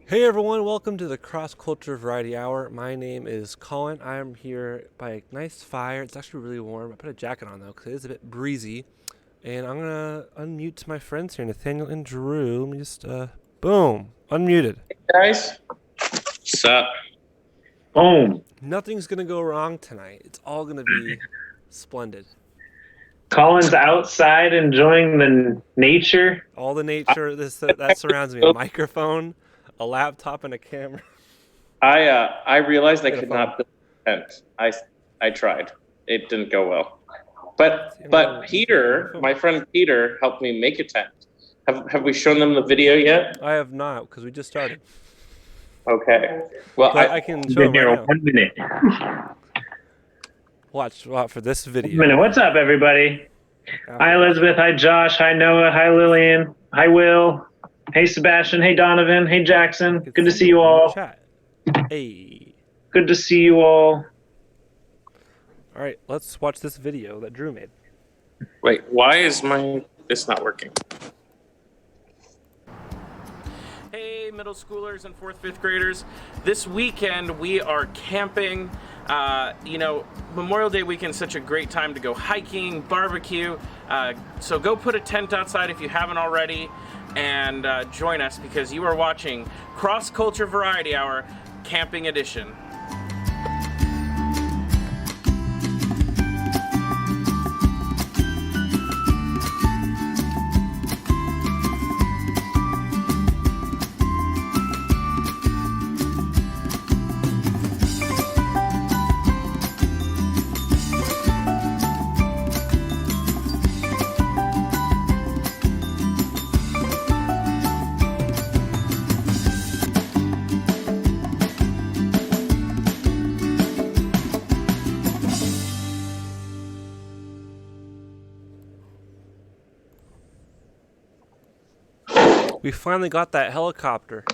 Hey everyone, welcome to the Cross Culture Variety Hour. My name is Colin. I am here by a nice fire. It's actually really warm. I put a jacket on though because it is a bit breezy. And I'm going to unmute my friends here, Nathaniel and Drew. Let me just, boom, unmuted. Hey guys. What's up? Boom. Nothing's going to go wrong tonight. It's all going to be splendid. Colin's outside enjoying the nature. All the nature that surrounds me. A microphone, a laptop, and a camera. I realized I could not build a tent. I tried. It didn't go well. But Peter, my friend Peter, helped me make a tent. Have we shown them the video yet? I have not because we just started. Okay. Well, I can show them right now. 1 minute. Watch for this video. 1 minute. What's up, everybody? Hi, Elizabeth. Hi, Josh. Hi, Noah. Hi, Lillian. Hi, Will. Hey, Sebastian. Hey, Donovan. Hey, Jackson. Good to see you all. Chat. Hey. Good to see you all. All right, let's watch this video that Drew made. wait, why is this not working? Hey, middle schoolers and 4th, 5th graders. This weekend we are camping. Memorial Day weekend is such a great time to go hiking, barbecue. So go put a tent outside if you haven't already and join us because you are watching Cross Culture Variety Hour Camping Edition. We finally got that helicopter.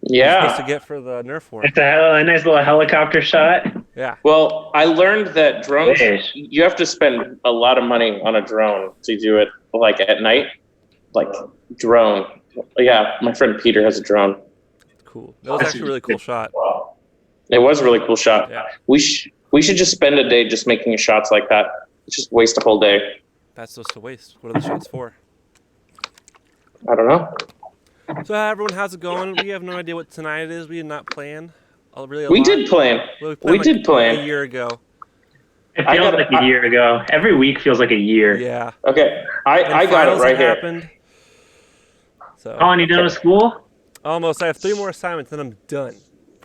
Yeah. We're supposed to get for the Nerf war. It's a nice little helicopter shot. Yeah. Well, I learned that drones, Yes. you have to spend a lot of money on a drone to do it like at night. Like drone. Yeah, my friend Peter has a drone. Cool. That was actually a really cool shot. It was a really cool shot. Yeah. We should just spend a day just making shots like that. Just waste a whole day. That's just a waste. What are the shots for? I don't know. So everyone, how's it going? We have no idea what tonight is. We did not plan. We did plan. We did plan. A year ago. It feels like a year ago. Every week feels like a year. Yeah. Okay, I got it right here. Happened. So. Colin, you done with school? Almost. I have 3 more assignments, and I'm done.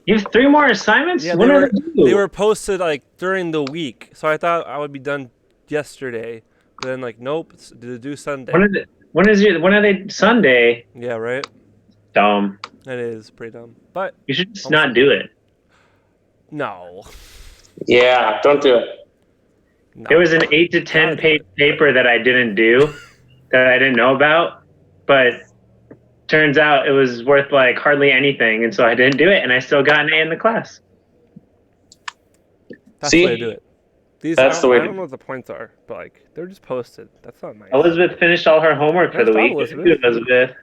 You have 3 more assignments? Yeah, When are they due? they were posted like during the week, so I thought I would be done yesterday. But then nope, it's due Sunday. When are they Sunday? Yeah, right. Dumb. That is pretty dumb. But You should just not do it. no. Yeah, don't do it. No. It was an 8 to 10 page paper that I didn't do, that I didn't know about, but turns out it was worth hardly anything, and so I didn't do it, and I still got an A in the class. That's See? the way to do it. That's the way I to- don't know what the points are, but they're just posted. That's not nice. Elizabeth finished all her homework for the Nice week. job, Good, Elizabeth.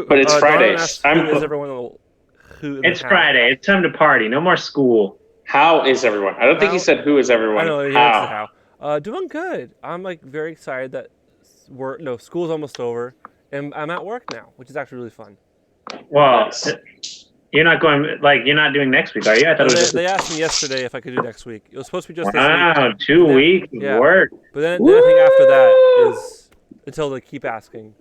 But it's Don Friday. asked, I'm- who is everyone who in It's the house? Friday. It's time to party. No more school. How is everyone? I don't think he said who is everyone. I know. He How? answered how. Doing good. I'm very excited that school's almost over, and I'm at work now, which is actually really fun. Well, Nice. you're not going. You're not doing next week, are you? I thought it was just. They asked me yesterday if I could do next week. It was supposed to be just this Wow, week. 2 Then- weeks of yeah. work. But then I think after that is until they keep asking.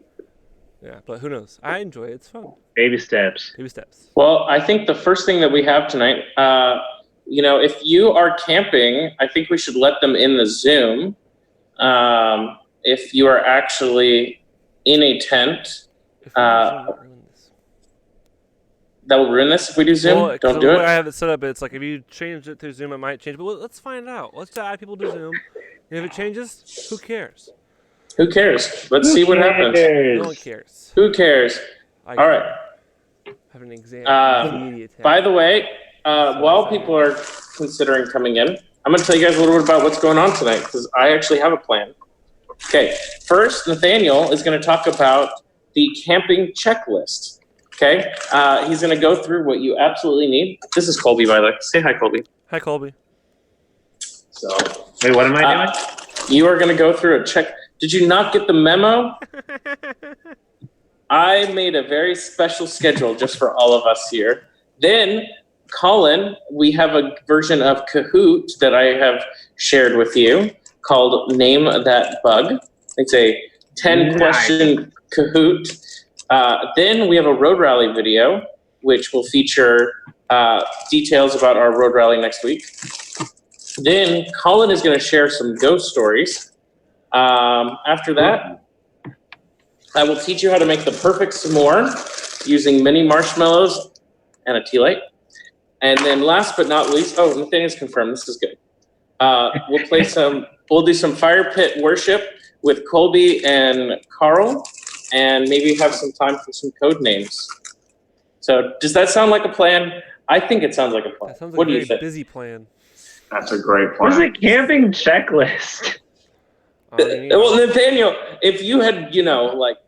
Yeah, but who knows? I enjoy it. It's fun. Baby steps. Baby steps. Well, I think the first thing that we have tonight, if you are camping, I think we should let them in the Zoom. If you are actually in a tent, If we ruin this. that will ruin this if we do Zoom. Well, 'cause Don't do the way I it. have it set up, it's like if you change it through Zoom, it might change. But let's find out. Let's add people to Zoom. And if it changes, who cares? Who cares? Let's see what happens. No one cares. Who cares? I All right. have an exam. By the way, while people are considering coming in, I'm going to tell you guys a little bit about what's going on tonight because I actually have a plan. Okay, first, Nathaniel is going to talk about the camping checklist. Okay, he's going to go through what you absolutely need. This is Colby, by the way. Say hi, Colby. Hi, Colby. So, Wait, what am I doing? you are going to go through a check. Did you not get the memo? I made a very special schedule just for all of us here. Then, Colin, we have a version of Kahoot that I have shared with you called Name That Bug. It's a 10-question Kahoot. Then we have a road rally video, which will feature details about our road rally next week. Then Colin is going to share some ghost stories. After that, I will teach you how to make the perfect s'more using mini marshmallows and a tea light. And then last but not least, Nathaniel's confirmed. This is good. We'll do some fire pit worship with Colby and Carl, and maybe have some time for some code names. So does that sound like a plan? I think it sounds like a plan. That sounds like What a do you very think? busy plan. That's a great What's a camping checklist? Well, Nathaniel, if you had,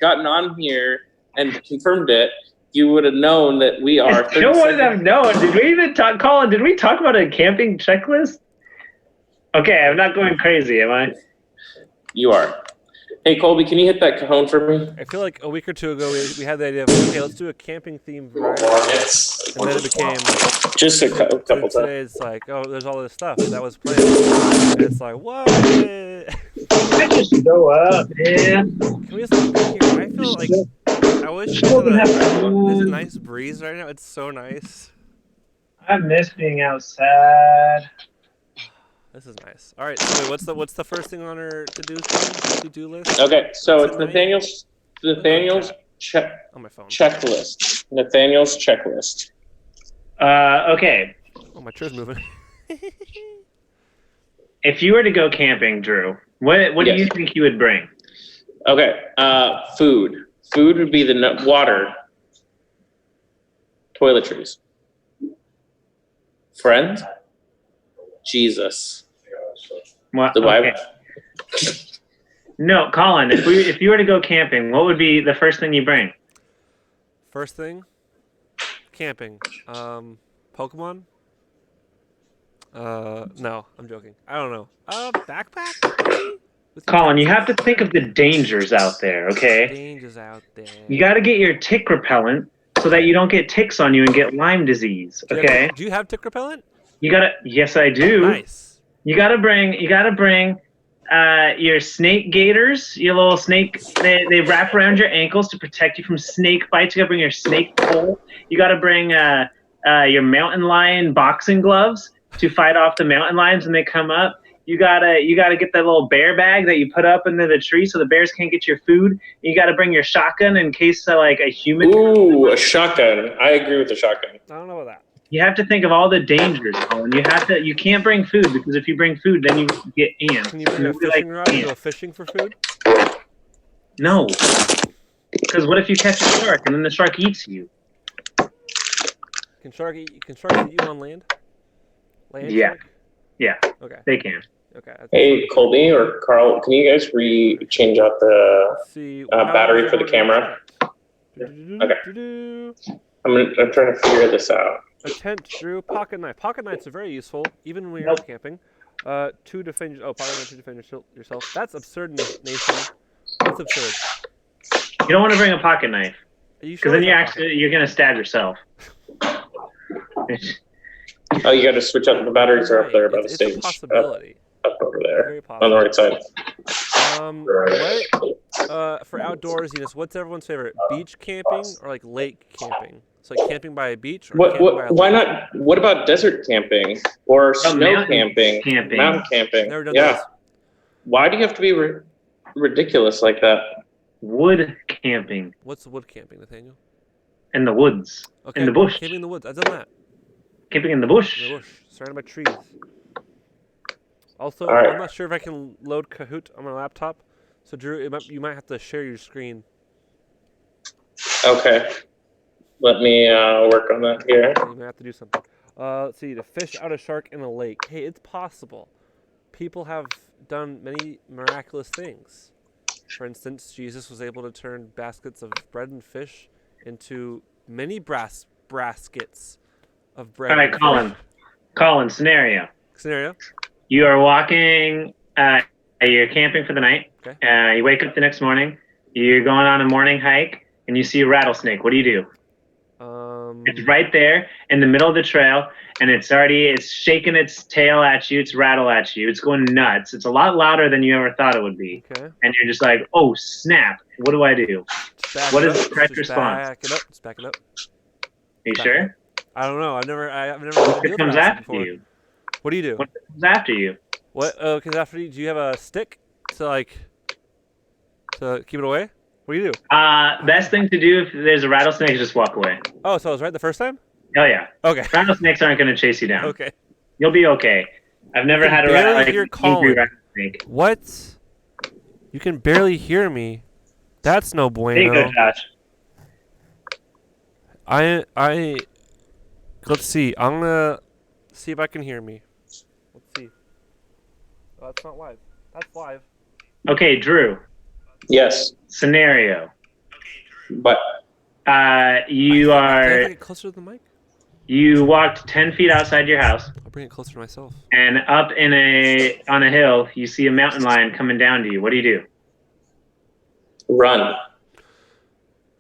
gotten on here and confirmed it, you would have known that we are. No one have known. Did we even talk, Colin? Did we talk about a camping checklist? Okay, I'm not going crazy, am I? You are. Hey, Colby, can you hit that cajon for me? I feel like a week or two ago we had the idea of, okay, let's do a camping theme variety. Yes. And then it became, Just a couple times. today it's like, oh, there's all this stuff. That was planned. And it's like, what? I just go up, man. Can we just like, here? I feel like, I wish there's a nice breeze right now. It's so nice. I miss being outside. This is nice. All right, so wait, what's the first thing on our to-do list? Okay, so it's Nathaniel's On my phone. checklist. Nathaniel's checklist. Okay. Oh, my chair's moving. If you were to go camping, Drew, what do you think you would bring? Okay, food. Food would be the water. Toiletries. Friend. Jesus. What? The Bible. Okay. No, Colin. If you were to go camping, what would be the first thing you bring? First thing, camping. Pokemon? No, I'm joking. I don't know. Backpack? Colin, you have to think of the dangers out there, okay? Dangers out there. You got to get your tick repellent so that you don't get ticks on you and get Lyme disease, okay? Do you have tick repellent? You got to. Yes, I do. Nice. You got to bring your snake gaiters, your little snake. They wrap around your ankles to protect you from snake bites. You got to bring your snake pole. You got to bring your mountain lion boxing gloves to fight off the mountain lions when they come up. You gotta get that little bear bag that you put up into the tree so the bears can't get your food. You gotta bring your shotgun in case like a human. Ooh, a shotgun. I agree with the shotgun. I don't know about that. You have to think of all the dangers, Colin. You can't bring food because if you bring food, then you get ants. Can you bring a fishing rod and go fishing for food? No. Because what if you catch a shark and then the shark eats you? Can sharks eat you on land? Land Yeah. shark? Yeah. Okay. They can. Okay. Hey, Colby or Carl, can you guys change out the Let's see. battery for the camera? Okay. I'm trying to figure this out. A tent, Drew. Pocket knife. Pocket knives are very useful, even when you're out camping. Pocket knife to defend yourself. That's absurd, Nathan. That's absurd. You don't want to bring a pocket knife Are you because sure then it's you're gonna stab yourself. Oh, you got to switch up. The batteries are up there by the It's stage. a possibility. Up over there Very on the right side. For outdoors, what's everyone's favorite? Beach camping or like lake camping? So like camping by a beach or camping by a Why lake? not? What about desert camping or snow mountain camping, mountain camping? Never done Yeah. those. Why do you have to be ridiculous like that? Wood camping What's wood camping, Nathaniel? in the woods, Okay, in the bush. camping in the woods. I've done that. Camping in the bush. In the bush, surrounded by trees. Also, All right. I'm not sure if I can load Kahoot on my laptop. So, Drew, you might have to share your screen. Okay. Let me work on that here. You might have to do something. Let's see. To fish out a shark in a lake. Hey, it's possible. People have done many miraculous things. For instance, Jesus was able to turn baskets of bread and fish into many baskets of bread. All right, and Colin. fish. Colin, scenario. Scenario. You are walking. You're camping for the night. Okay. You wake up the next morning. You're going on a morning hike, and you see a rattlesnake. What do you do? It's right there in the middle of the trail, and it's shaking its tail at you. It's rattle at you. It's going nuts. It's a lot louder than you ever thought it would be. Okay. And you're just like, oh snap! What do I do? What is the correct Just response? back it up. Just back it up. Are you back sure? I don't know. I've never had to deal What with comes that after before. you? What do you do? What comes after you? What? Because after you, do you have a stick to keep it away? What do you do? Best thing to do if there's a rattlesnake is just walk away. Oh, so I was right the first time? Oh yeah. Okay. Rattlesnakes aren't going to chase you down. Okay. You'll be okay. I've never had a barely hear angry Colin. rattlesnake. What? You can barely hear me. That's no There you go, bueno. Josh. Let's see. I'm gonna see if I can hear me. Let's see. Oh, that's not live. That's live. Okay, Drew. Yes, Scenario. but You Can I are get closer to the mic? you walked 10 feet outside your house, I'll bring it closer to myself. and up on a hill, you see a mountain lion coming down to you. What do you do? run.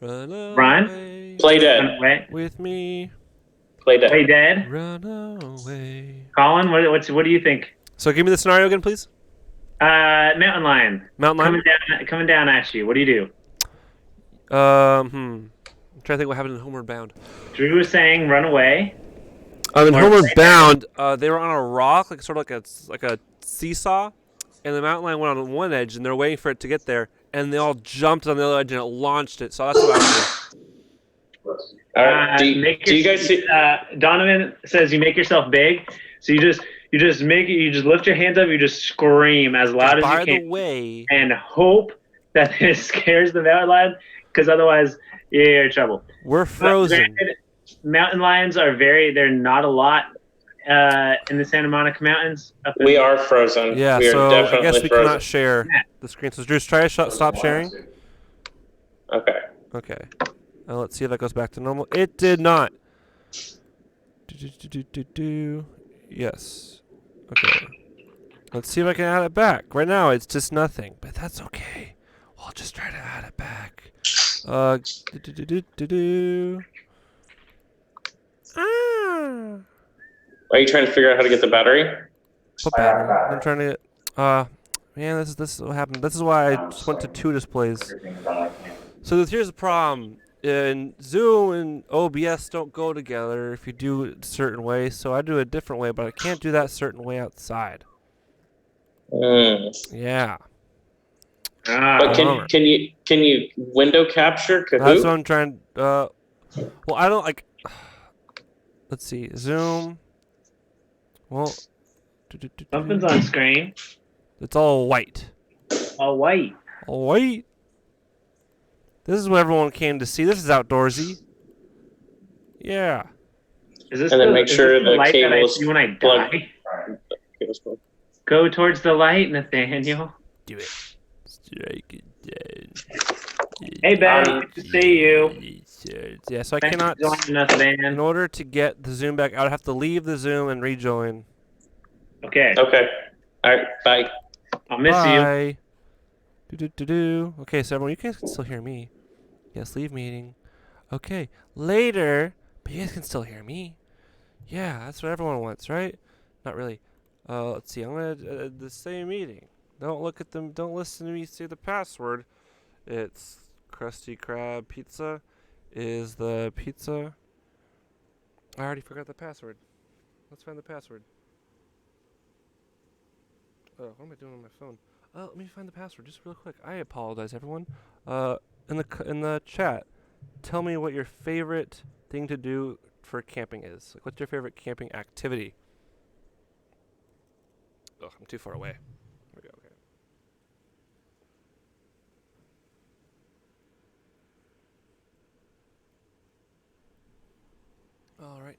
Run Run? away Play Run dead. away? with me. Play dead. Play dead? Run away. Colin, what do you think? So give me the scenario again, please. Mountain lion Mountain lion. coming down at you. What do you do? I'm trying to think what happened in Homeward Bound. Drew was saying run away. In Or Homeward play Bound, they were on a rock, like a seesaw, and the mountain lion went on one edge, and they're waiting for it to get there, and they all jumped on the other edge, and it launched it. So that's what I would do. All right. Do you guys see? Donovan says you make yourself big, so you just lift your hands up, you just scream as loud as By you the can, way, and hope that it scares the mountain lion, because otherwise you're in trouble. we're But frozen. granted, mountain lions they're not a lot in the Santa Monica Mountains. We are frozen. Yeah, we are so I definitely guess we frozen. cannot share Yeah. the screen. So Drew, try to stop sharing. Okay. Okay. Let's see if that goes back to normal. It did not. Yes. Okay. Let's see if I can add it back. Right now, it's just nothing, but that's okay. We'll just try to add it back. Ah. Are you trying to figure out how to get the battery? What battery? I'm trying to get. Man, this is what happened. This is why I just went to 2 displays. So here's the problem. And Zoom and OBS don't go together if you do it a certain way. So I do it a different way, but I can't do that certain way outside. Yeah. But can you window capture Kahoot? That's what I'm trying. Well, I don't like. Let's see. Zoom. Well. Something's on screen. It's all white. All white. All white. This is what everyone came to see. This is outdoorsy. Yeah. Is this And then make is sure this the the light that I cable's see when I plugged. die? Go towards the light, Nathaniel. Do it. Strike it down. Hey Ben, good to see you. Yeah, so I Thanks cannot. for joining us, In Ben. order to get the Zoom back, I would have to leave the Zoom and rejoin. Okay, Okay. All right. Bye. I'll miss you. Bye. Do. Okay, so everyone, you guys can still hear me. Yes, leave meeting. Okay, later, but you guys can still hear me. Yeah, that's what everyone wants, right? Not really. Let's see. I'm gonna the same meeting. Don't look at them. Don't listen to me say the password. It's Krusty Krab Pizza. Is the pizza? I already forgot the password. Let's find the password. Oh, what am I doing on my phone? Let me find the password just real quick. I apologize, everyone. In the chat, tell me what your favorite thing to do for camping is. Like, what's your favorite camping activity? Oh, I'm too far away. There we go. Okay. All right.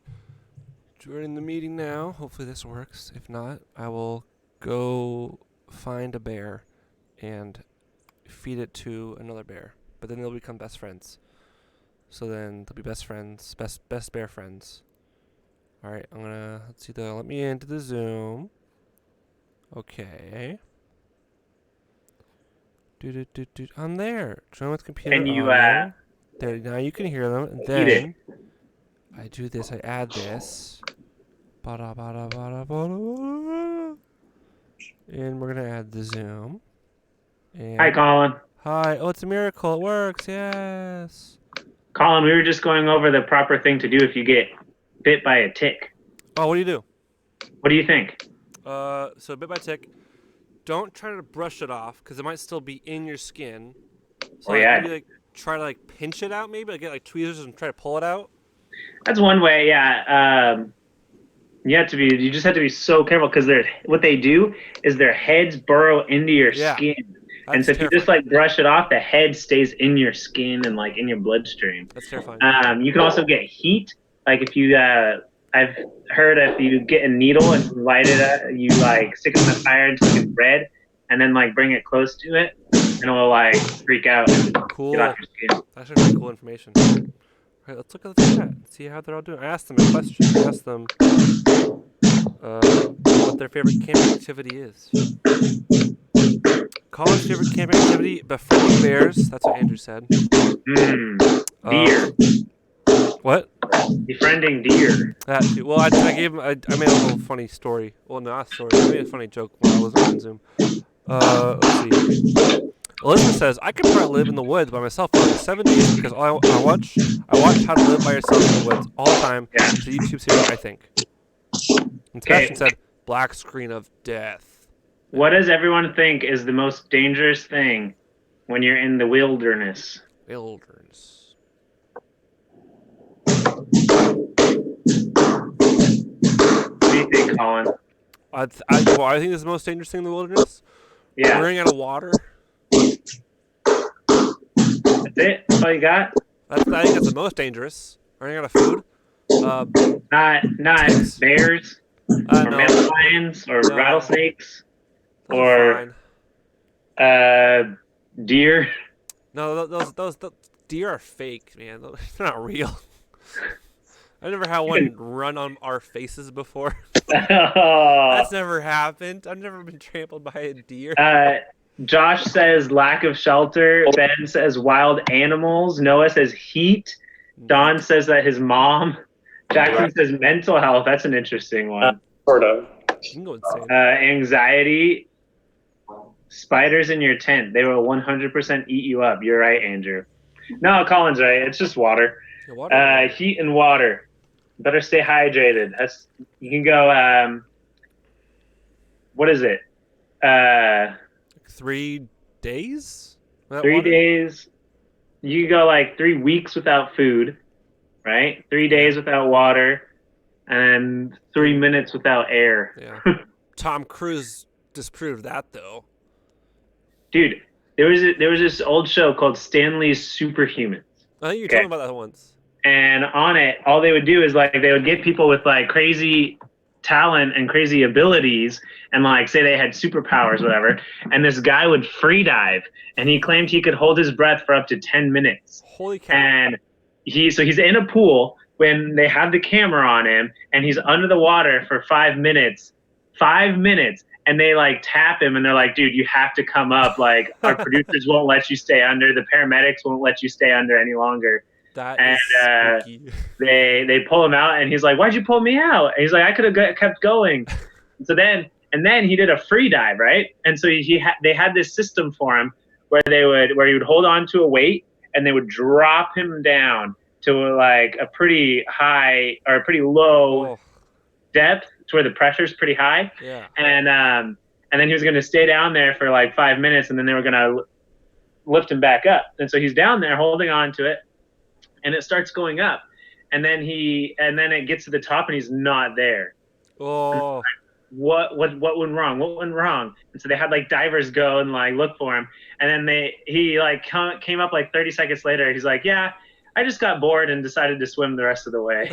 Joining the meeting now. Hopefully this works. If not, I will go find a bear and feed it to another bear. But then they'll become best friends. So then they'll be best friends, best bear friends. All right, let's see, they'll let me into the Zoom. Okay. I'm there. Join with computer. And you, audio. There, now you can hear them. And then I do this. I add this. And we're gonna add the Zoom. And Hi, Colin. hi. Oh, it's a miracle. It works. Yes. Colin, we were just going over the proper thing to do if you get bit by a tick. Oh, what do you do? What do you think? So bit by tick. Don't try to brush it off because it might still be in your skin. So maybe try to pinch it out. Maybe get tweezers and try to pull it out. That's one way. Yeah. You just have to be so careful because what they do is their heads burrow into your skin. And so if you just brush it off, the head stays in your skin and in your bloodstream. That's terrifying. You can also get heat. Like if you, I've heard if you get a needle and light it up, you stick it in the fire until it's red, and then bring it close to it, and it'll freak out and cool. get off your skin. That's actually really cool information. All right, let's look at the chat. See how they're all doing. I asked them a question. I asked them what their favorite camping activity is. Colin's favorite camping activity: befriending bears. That's what Andrew said. Deer. What? Befriending deer. That too. Well, I gave him. I made a little funny story. Well, not a story. I made a funny joke when I was on Zoom. Let's see. Elizabeth says I could probably live in the woods by myself for 7 days because I watch How to Live by Yourself in the Woods all the time. Yeah. It's a YouTube series, I think. And Sebastian said black screen of death. What does everyone think is the most dangerous thing when you're in the wilderness? Wilderness. What do you think, Colin? I think this is the most dangerous thing in the wilderness. Yeah. Running out of water. That's it? That's all you got? I think that's the most dangerous. Running out of food. Not bears or no. mountain lions or No. rattlesnakes Those are or fine. Deer. No, those deer are fake, man. They're not real. I never had one run on our faces before. That's never happened. I've never been trampled by a deer. Josh says lack of shelter. Ben says wild animals. Noah says heat. Don says that his mom. Jackson says mental health. That's an interesting one. Sort of. You can go insane. Anxiety. Spiders in your tent. They will 100% eat you up. You're right, Andrew. No, Colin's right. It's just water. Yeah, water. Heat and water. Better stay hydrated. You can go. What is it? 3 days? 3 days. You can go 3 weeks without food, right? 3 days without water, and 3 minutes without air. Yeah. Tom Cruise disproved that though. Dude, there was this old show called Stanley's Superhumans. I think you told me about that once. And on it, all they would do is they would get people with crazy talent and crazy abilities and say they had superpowers, whatever. And this guy would free dive, and he claimed he could hold his breath for up to 10 minutes. Holy cow! And he's in a pool when they have the camera on him, and he's under the water for 5 minutes. 5 minutes. And they tap him, and they're like, dude, you have to come up. Our producers won't let you stay under. The paramedics won't let you stay under any longer. That is spooky. They pull him out, and he's like, why'd you pull me out? And he's like, I could have kept going. Then he did a free dive, right? And so they had this system for him where he would hold on to a weight, and they would drop him down to a pretty high or a pretty low depth to where the pressure's pretty high. Yeah. And then he was going to stay down there for 5 minutes, and then they were going to lift him back up. And so he's down there holding on to it, and it starts going up. And then it gets to the top, and he's not there. Oh. What went wrong? What went wrong? And so they had divers go and look for him. And then he came up 30 seconds later. He's like, yeah, I just got bored and decided to swim the rest of the way.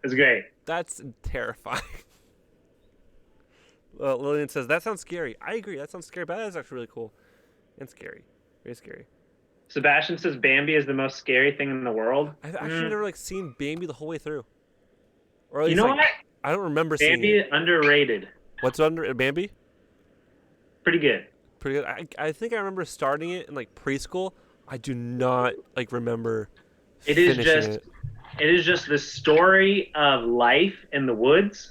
It's great. That's terrifying. Lillian says, that sounds scary. I agree. That sounds scary, but that is actually really cool and scary. Very scary. Sebastian says Bambi is the most scary thing in the world. I've actually never like seen Bambi the whole way through. Or at You least, know like, what? I don't remember seeing Bambi it. underrated. What's under Bambi? Pretty good. Pretty good. I think I remember starting it in like preschool. I do not like remember It is finishing just it. it is just the story of life in the woods,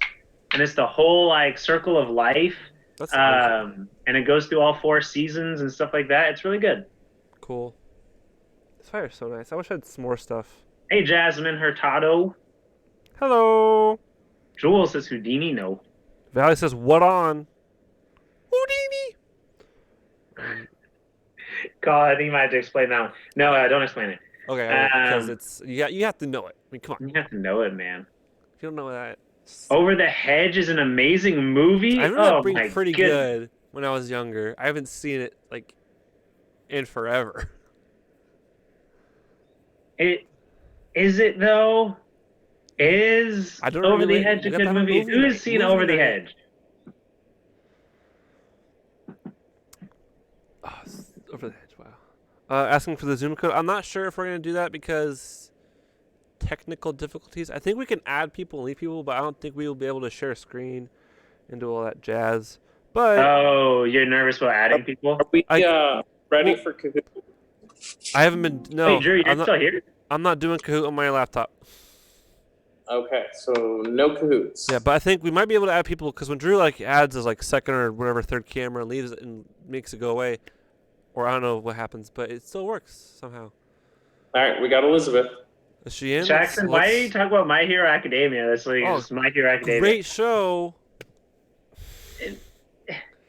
and it's the whole like circle of life. That's really And it goes through all 4 seasons and stuff like that. It's really good. cool. This fire is so nice. I wish I had some more stuff. Hey, Jasmine Hurtado. Hello. Joel says Houdini. No. Valley says, what on? Houdini. God, I think you might have to explain that one. No, don't explain it. Okay, because it's you have to know it. I mean, come on. You have to know it, man. If you don't know that, Over the Hedge is an amazing movie. I remember it being my pretty goodness. good when I was younger. I haven't seen it like in forever. Is it though? Is I don't Over really- the Hedge a you have to good have a movie? movie Who's night. seen Movie Over the night. Hedge? Oh, it's over the hedge. Wow. Asking for the Zoom code. I'm not sure if we're gonna do that because technical difficulties. I think we can add people and leave people, but I don't think we will be able to share a screen and do all that jazz. But Oh, you're nervous about adding people? Are we ready well- for Kahoot? I haven't been. No, Wait, Drew, you're I'm not. still here? I'm not doing Kahoot on my laptop. Okay, so no Kahoots. Yeah, but I think we might be able to add people because when Drew like adds his like second or whatever third camera and leaves it and makes it go away, or I don't know what happens, but it still works somehow. All right, we got Elizabeth. Is she in? Jackson, why do you talk about My Hero Academia? That's like Oh, just My Hero Academia. Great show.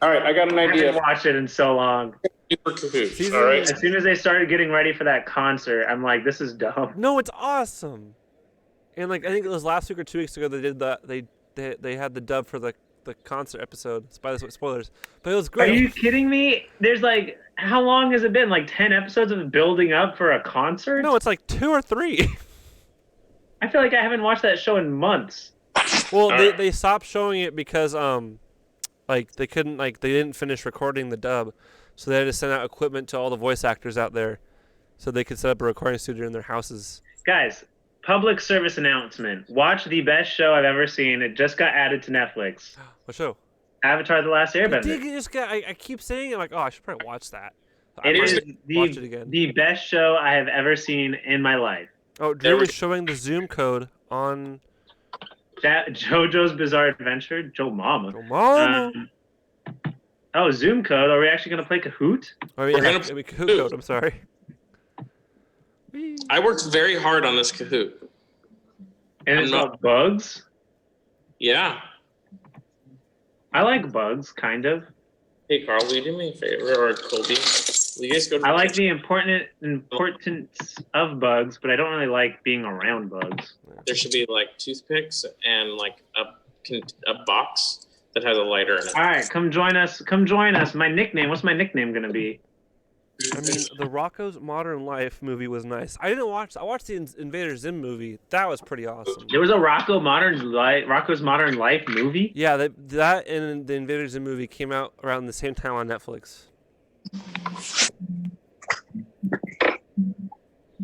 All right, I got an I idea haven't watched it in so long. for Kahoots. Season- All right. As soon as they started getting ready for that concert, I'm like, this is dumb. No, it's awesome. And like I think it was last week or 2 weeks ago they did that. They had the dub for the concert episode. Spoilers, but it was Are great. you kidding me? There's like, how long has it been? Like 10 episodes of building up for a concert? No, it's like 2 or 3. I feel like I haven't watched that show in months. Well, Alright. they stopped showing it because like they didn't finish recording the dub, so they had to send out equipment to all the voice actors out there, so they could set up a recording studio in their houses. Guys, public service announcement. Watch the best show I've ever seen. It just got added to Netflix. What show? Avatar: The Last I Airbender. just got. I keep saying it like, oh, I should probably watch that. It I is might watch it again. the best show I have ever seen in my life. Oh, There Drew we is showing the Zoom code on. JoJo's Bizarre Adventure. Joe Mama. Oh, Mama. Oh, Zoom code. Are we actually going to play Kahoot? Oh, We're yeah, gonna I mean, Kahoot code. I'm sorry. I worked very hard on this Kahoot. And I'm it's not- called Bugs. Yeah. I like Bugs, kind of. Hey, Carl, will you do me a favor, or Colby? Will you guys go to I the like kitchen? the importance of bugs, but I don't really like being around bugs. There should be like toothpicks and like a box that has a lighter in it. All right, come join us. Come join us. My nickname. What's my nickname gonna be? I mean, the Rocco's Modern Life movie was nice. I watched the Invader Zim movie. That was pretty awesome. There was a Rocco's Modern Life movie. Yeah, that and the Invader Zim movie came out around the same time on Netflix.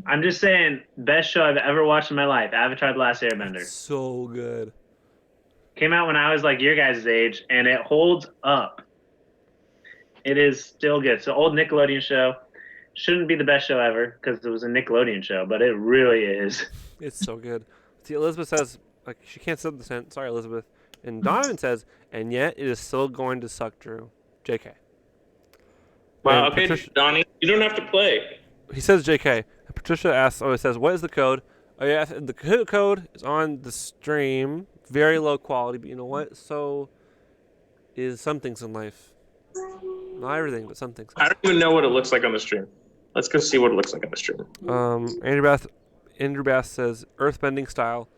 I'm just saying, best show I've ever watched in my life. Avatar: The Last Airbender. So good. Came out when I was like your guys' age, and it holds up. It is still good. It's an old Nickelodeon show. Shouldn't be the best show ever because it was a Nickelodeon show, but it really is. It's so good. See, Elizabeth says, like, she can't say the sentence. Sorry, Elizabeth. And Donovan says, and yet it is still going to suck, Drew. JK. Wow, And okay, Patricia- Donnie, you don't have to play. He says JK. And Patricia asks, it says, what is the code? Oh, yeah, the Kahoot code is on the stream. Very low quality, but you know what? So is some things in life. Not everything, but some things. I don't even know what it looks like on the stream. Let's go see what it looks like on the stream. Andrew Bass says, earthbending style.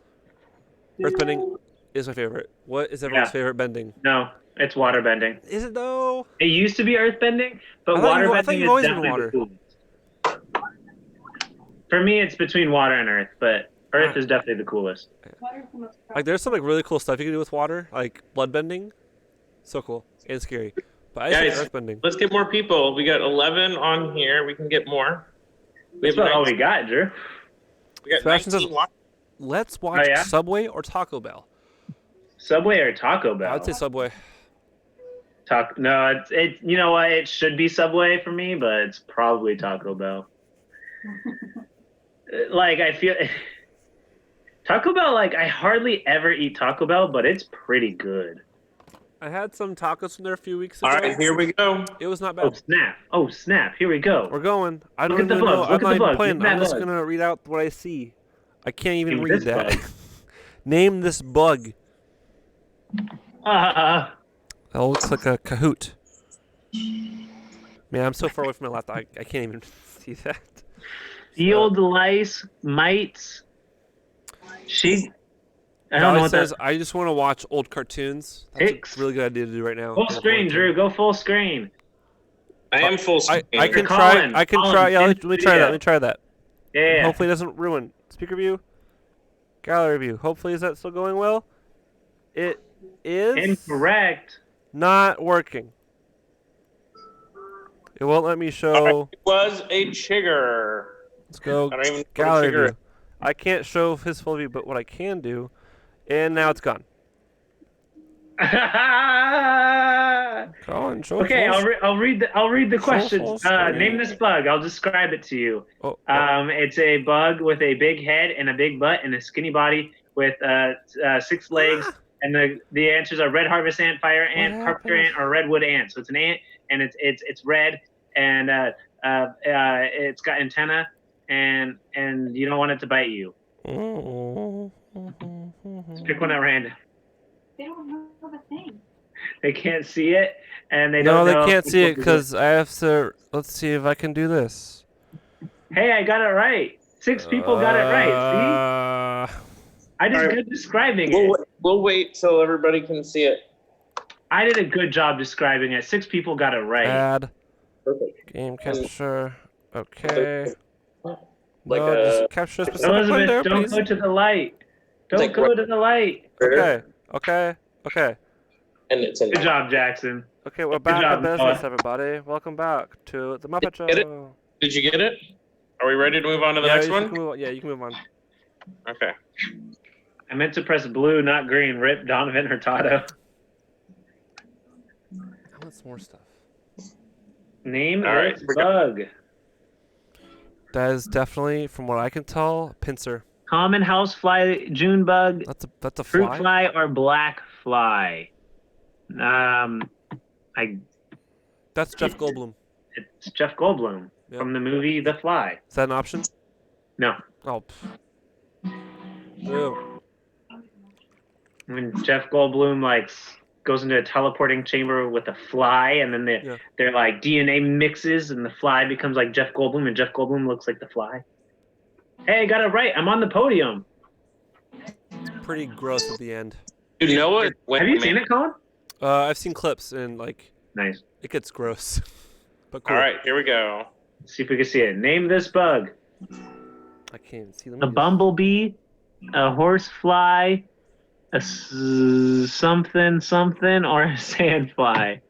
Earthbending is my favorite. What is everyone's Yeah. favorite bending? No, it's waterbending. Is it though? It used to be earthbending, but I thought waterbending you've is always been definitely water. the coolest. For me, it's between water and earth, but Earth is definitely the coolest. Like there's some like really cool stuff you can do with water, like blood bending. So cool and scary. But I just like Guys, earth bending. let's get more people. We got 11 on here. We can get more. We That's have about all 19 we got, Drew. we got Sebastian 19 says- watch- Let's watch yeah? Subway or Taco Bell. Subway or Taco Bell? I would say Subway. No, it. You know what? It should be Subway for me, but it's probably Taco Bell. Like I feel Taco Bell. Like I hardly ever eat Taco Bell, but it's pretty good. I had some tacos from there a few weeks ago. All right, here we go. It was not Oh bad. snap! Oh snap! Here we go. We're going. I Look don't at the even know. bug, I'm look at not the even bug, playing. look at I'm that just bug. gonna read out what I see. I can't even Name read this that. bug. Name this bug. Uh, That looks like a Kahoot. Man, I'm so far away from my laptop. I can't even see that. field lice, mites. I don't know what says, that. I just want to watch old cartoons. That's Ticks. a really good idea to do right now. Full screen, Drew. Go full screen. I am full screen. I can Colin, try. I can Colin, try. Yeah, finish let me the try that. video. Let me try that. Yeah. Hopefully it doesn't ruin speaker view. Gallery view. Hopefully is that still going well? It is Incorrect. not working. It won't let me show. It was a chigger. Let's go I don't even know what a gallery chigger view. I can't show his full view, but what I can do, and now it's gone. Colin, show Okay, full I'll read the question. full screen. Name this bug. I'll describe it to you. Oh, It's a bug with a big head and a big butt and a skinny body with 6 legs. And the answers are red harvest ant, fire ant, carpenter ant, or redwood ant. So it's an ant, and it's red, and it's got antenna, and you don't want it to bite you. Just pick one at random. They don't know the thing. They can't see it, and they No, don't they know. can't see it because I have to. Let's see if I can do this. Hey, I got it right. 6 people got it right. See, I did All right. good describing it. We'll wait till everybody can see it. I did a good job describing it. 6 people got it right. Add Perfect. game capture. Okay. Like No, a just capture a specific one Elizabeth, there, don't please. go to the light. Don't Like go what? to the light. Okay. Okay. Okay. And it's in Good job, Jackson. Okay. We're back job, in business, Noah. everybody. Welcome back to the Muppet Show. Get it? Did you get it? Are we ready to move on to the Yeah, next you one? can move on. Yeah, you can move on. Okay. I meant to press blue, not green. Rip Donovan Hurtado. I want some more stuff. Name All right, this we're bug. That is definitely, from what I can tell, a pincer. Common housefly, June bug, That's a fruit fly. fly, or black fly. That's Jeff Goldblum. It's Jeff Goldblum Yep. from the movie The Fly. Is that an option? No, Oh. Ew. when Jeff Goldblum goes into a teleporting chamber with a fly, and then they're like DNA mixes, and the fly becomes like Jeff Goldblum, and Jeff Goldblum looks like the fly. Hey, I got it right. I'm on the podium. Pretty gross at the end. You know it. Have you seen it, Colin? I've seen clips and Nice. it gets gross. But cool. All right, here we go. Let's see if we can see it. Name this bug. I can't even see them. A bumblebee, a horsefly, something, or a sandfly.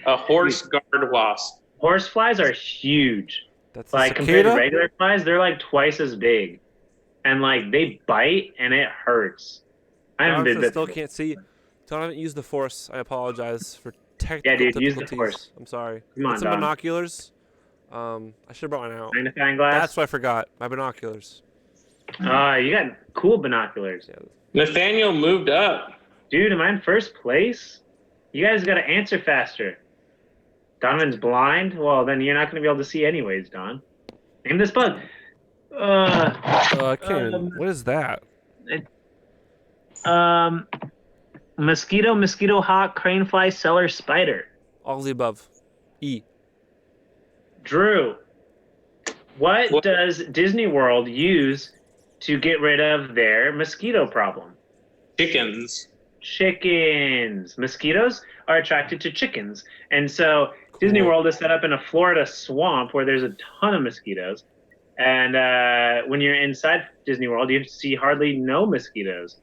A horse guard wasp. Horseflies are huge. That's a Like compared to cicada? regular flies, they're like twice as big, and they bite and it hurts. I haven't been Jonathan bit. still can't see. Don't use the force. I apologize for technical Yeah, dude, use the difficulties. force. I'm sorry. Come on, Get some Don. binoculars. I should have brought mine out. Magnifying glass. That's what I forgot. My binoculars. You got cool binoculars, Yeah. Nathaniel moved up. dude. Am I in first place? You guys got to answer faster. Donovan's blind. Well, then you're not going to be able to see anyways, Don. Name this bug. I can't. Even- what is that? Mosquito, hawk, crane fly, cellar, spider. All of the above. E. Drew, what What? does Disney World use to get rid of their mosquito problem? Chickens. Chickens. Mosquitoes are attracted to chickens. And so Disney Cool. World is set up in a Florida swamp where there's a ton of mosquitoes. And when you're inside Disney World, you see hardly no mosquitoes.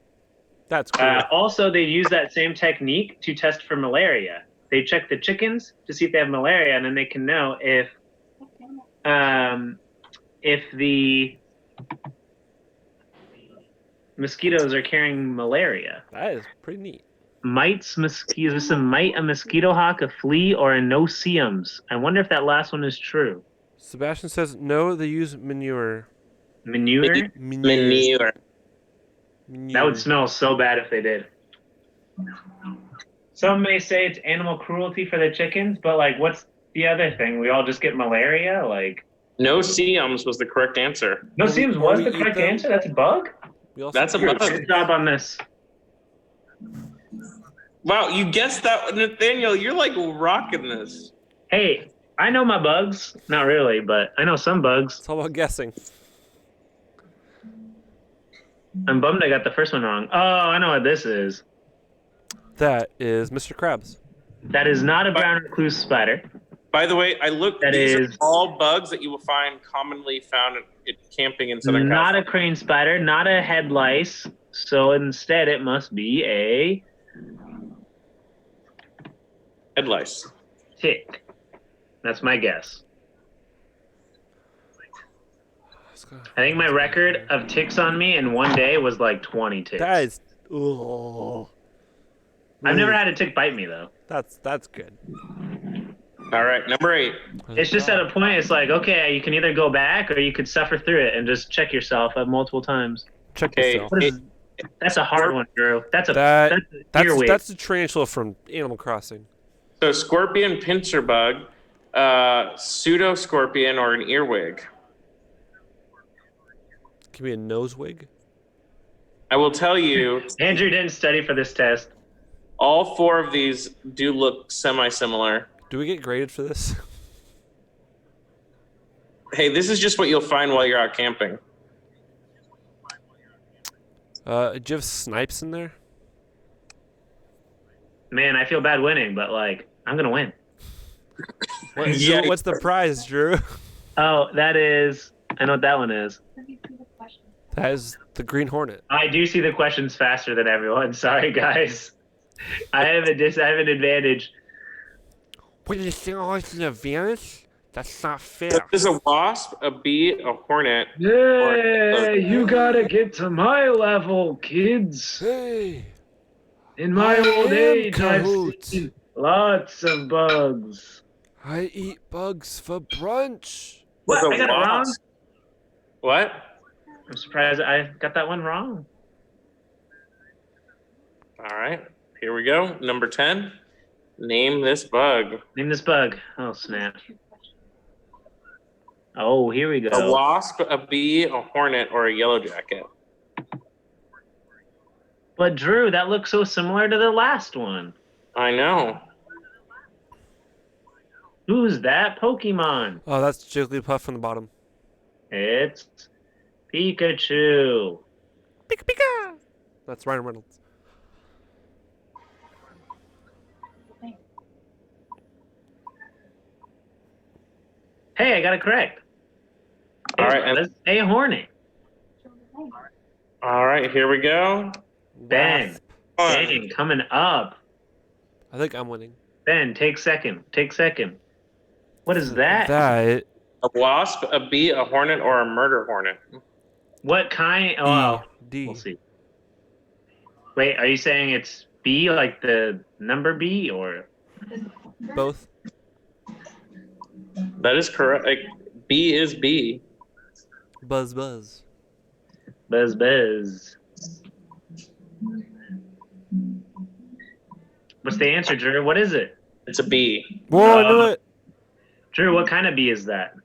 That's cool. Also, they use that same technique to test for malaria. They check the chickens to see if they have malaria, and then they can know if the mosquitoes are carrying malaria. That is pretty neat. Mites, mosquitoes. Is this a mite, a mosquito hawk, a flea, or a no-see-ums? I wonder if that last one is true. Sebastian says no. They use manure. Manure? Manure. That would smell so bad if they did. Some may say it's animal cruelty for the chickens, but like, what's the other thing? We all just get malaria? Like, No see-ums was the correct answer. no Well, seems well, was we the eat correct them. answer. That's a bug. We also That's a eat- bug. Good job on this. Wow, you guessed that, Nathaniel. You're like rocking this. Hey, I know my bugs. Not really, but I know some bugs. It's all about guessing. I'm bummed I got the first one wrong. Oh, I know what this is. That is Mr. Krabs. That is not a brown recluse spider. By the way, I looked. That These is- are all bugs that you will find commonly found at camping in Southern Not California. a crane spider, not a head lice. So instead, it must be a Head lice. tick. That's my guess. I think my record of ticks on me in one day was like 20 ticks. That is. Oh. I've never had a tick bite me though. That's good. All right, number 8. It's just at a point. It's like, okay, you can either go back or you could suffer through it and just check yourself multiple times. Check Okay, yourself. What is, that's a hard one, Drew. That's a That- that's a earwig. That's the tarantula from Animal Crossing. So scorpion, pincer bug, pseudo scorpion, or an earwig. Give me a nose wig. I will tell you, Andrew didn't study for this test. all 4 of these do look semi-similar. Do we get graded for this? Hey, this is just what you'll find while you're out camping. Do you have snipes in there? Man, I feel bad winning, but like, I'm gonna win. Yeah. What's the prize, Drew? Oh, that is. I know what that one is. Let me see the question. That is the Green Hornet. I do see the questions faster than everyone. Sorry, guys. I have an advantage. What did you say? Oh, it's an advantage? That's not fair. There's a wasp, a bee, a hornet. Yeah, you gotta get to my level, kids. Hey, In my I old am age, I've Kahoot. seen lots of bugs. I eat bugs for brunch. There's What? a I got it wrong? wasp. What? I'm surprised I got that one wrong. All right, here we go. Number 10. Name this bug. Name this bug. Oh, snap. Oh, here we A go. wasp, a bee, a hornet, or a yellow jacket. But Drew, that looks so similar to the last one. I know. Who's that Pokemon? Oh, that's Jigglypuff on the bottom. It's Pikachu. Pika pika. That's Ryan Reynolds. Hey, I got it correct. All right, and- Let's say hornet. Show the name. All right, here we go. Ben. Wasp. Dang, coming up. I think I'm winning. Ben, take second. Take second. What is that? That A wasp, a bee, a hornet, or a murder hornet. What kind? Oh, D. we'll see. Wait, are you saying it's B, like the number B, or? Both. That is correct. Like, bee is bee. Buzz buzz. Buzz buzz. What's the answer, Drew? What is it? It's a bee. Whoa, I knew it. Drew, what kind of bee is that?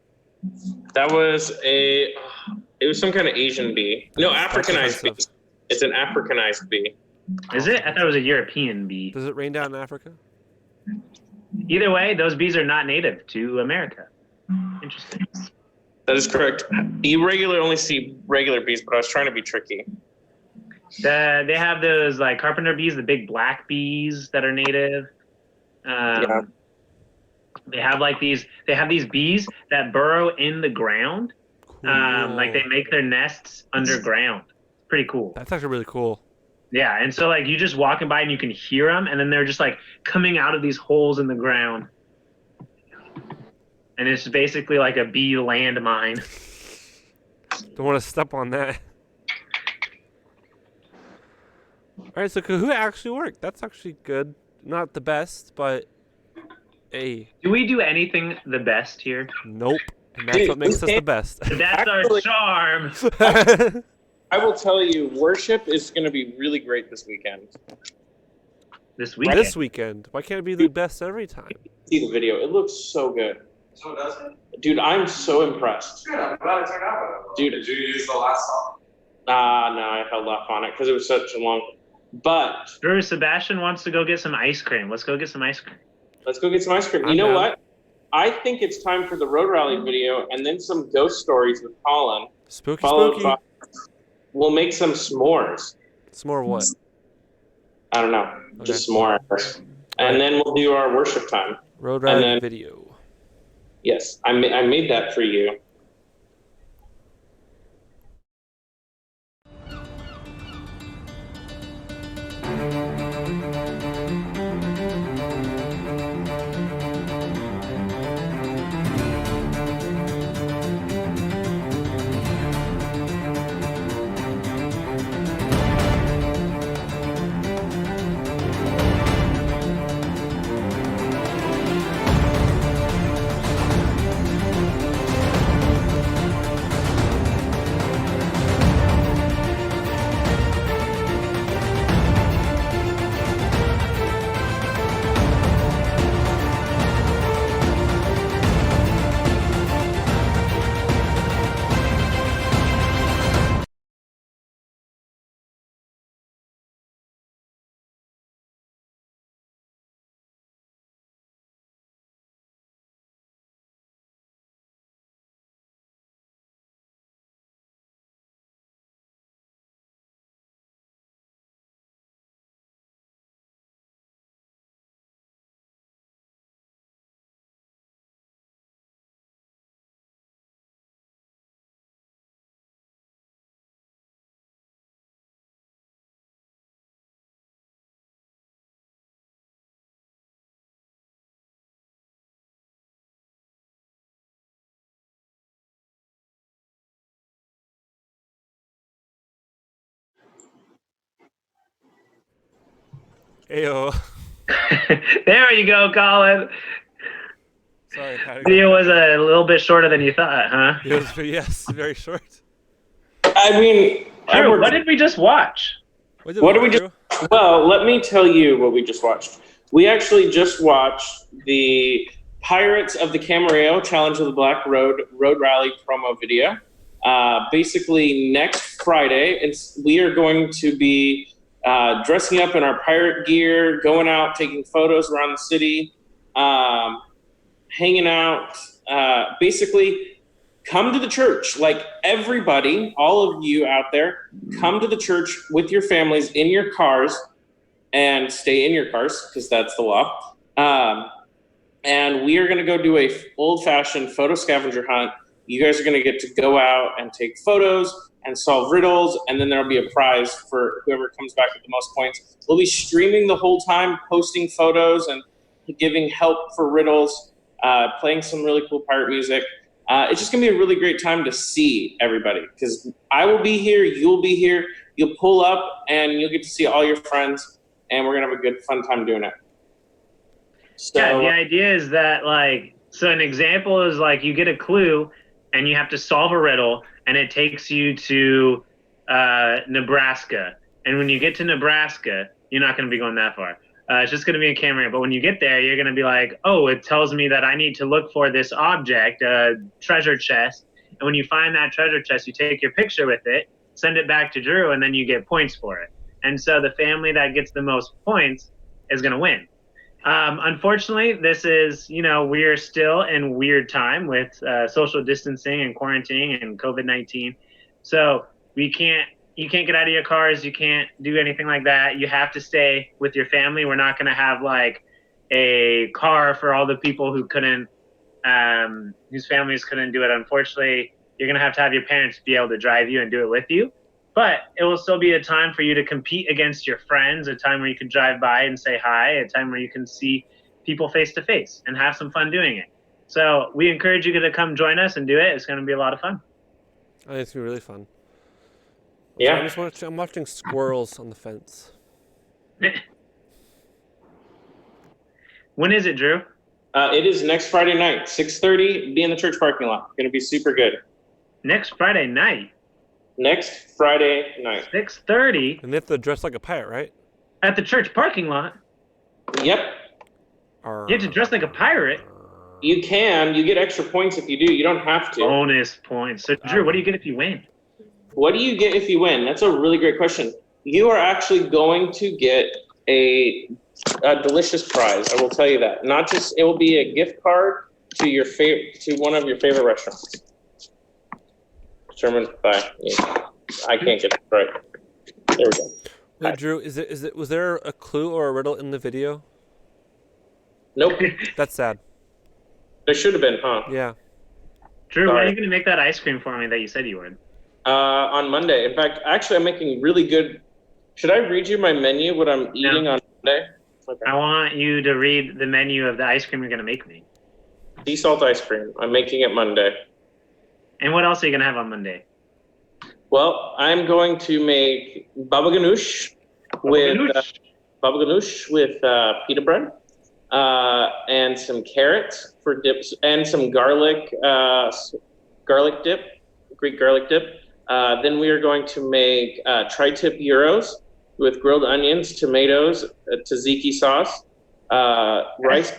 That was a. It was some kind of Asian bee. No, Africanized bee. offensive. It's an Africanized bee. Is it? I thought it was a European bee. Does it rain down in Africa? Either way, those bees are not native to America. Interesting. That is correct. You regularly only see regular bees, but I was trying to be tricky. They have those like carpenter bees, the big black bees that are native. Yeah. They have like these. They have these bees that burrow in the ground, Like they make their nests underground. Pretty cool. That's actually really cool. Yeah, and so like you just walking by and you can hear them, and then they're just like coming out of these holes in the ground, and it's basically like a bee landmine. Don't want to step on that. All right, so Kahoot actually worked. That's actually good. Not the best, but hey. Do we do anything the best here? Nope. And that's what makes us the best. That's our charm. I will tell you, worship is going to be really great this weekend. This weekend. This weekend. Why can't it be the best every time? See the video. It looks so good. So does it? Dude, I'm so impressed. Good, I'm glad it turned out well. Dude. Did you use the last song? No, I held off on it because it was such a long. But Drew, Sebastian wants to go get some ice cream. Let's go get some ice cream. let's go get some ice cream. You I'm know down. what? I think it's time for the Road Rally video and then some ghost stories with Colin. Spooky, Followed spooky. by, we'll make some s'mores. It's more what? I don't know, just s'mores. And then we'll do our worship time. Road ride then- video. Yes, I made that for you. Ayo. There you go, Colin. Sorry. Video was a little bit shorter than you thought, huh? It was, yes, very short. I mean, Drew, what did we just watch? What What did we do? well, let me tell you what we just watched. We actually just watched the Pirates of the Camarillo Challenge of the Black Road Rally promo video. Basically, next Friday, we are going to be dressing up in our pirate gear, going out, taking photos around the city, hanging out. Basically, come to the church. Like everybody, all of you out there, come to the church with your families in your cars and stay in your cars because that's the law. And we are going to go do a old-fashioned photo scavenger hunt. You guys are going to get to go out and take photos and solve riddles, and then there'll be a prize for whoever comes back with the most points. We'll be streaming the whole time, posting photos and giving help for riddles, playing some really cool pirate music. It's just going to be a really great time to see everybody because I will be here, you'll be here, you'll pull up, and you'll get to see all your friends, and we're going to have a good, fun time doing it. So, Yeah, the idea is that, like, so an example is like you get a clue and you have to solve a riddle and it takes you to Nebraska. And when you get to Nebraska, you're not going to be going that far. It's just going to be in Camarillo. But when you get there, you're going to be like, oh, it tells me that I need to look for this object, a treasure chest. And when you find that treasure chest, you take your picture with it, send it back to Drew, and then you get points for it. And so the family that gets the most points is going to win. Unfortunately, this is, we are still in weird time with social distancing and quarantining and COVID-19. So you can't get out of your cars. You can't do anything like that. You have to stay with your family. We're not going to have like a car for all the people who couldn't, whose families couldn't do it. Unfortunately, you're going to have your parents be able to drive you and do it with you. But it will still be a time for you to compete against your friends, a time where you can drive by and say hi, a time where you can see people face to face and have some fun doing it. So we encourage you to come join us and do it. It's going to be a lot of fun. I think it's gonna be really fun. Yeah. I'm watching squirrels on the fence. When is it, Drew? It is next Friday night, 6:30. Be in the church parking lot. Going to be super good. Next Friday night, Next Friday night. 6:30 And they have to dress like a pirate, right? at the church parking lot. Yep. Or You have to dress like a pirate. You can. You get extra points if you do. You don't have to. Bonus points. So, Drew, what do you get if you win? What do you get if you win? That's a really great question. You are actually going to get a delicious prize. I will tell you that. Not just it will be a gift card to your to one of your favorite restaurants. Determined by me. I can't get it right. There we go. Wait, Drew, was there a clue or a riddle in the video? Nope. That's sad. There should have been, huh? Yeah. Drew, when are Sorry. you going to make that ice cream for me that you said you would? On Monday. In fact, actually, I'm making really good. Should I read you my menu? What I'm eating on Monday? Okay. I want you to read the menu of the ice cream you're going to make me. Sea salt ice cream. I'm making it Monday. And what else are you going to have on Monday? Well, I'm going to make baba ganoush with baba ganoush with pita bread and some carrots for dips and some garlic dip, Greek garlic dip. Then we are going to make tri-tip gyros with grilled onions, tomatoes, tzatziki sauce, rice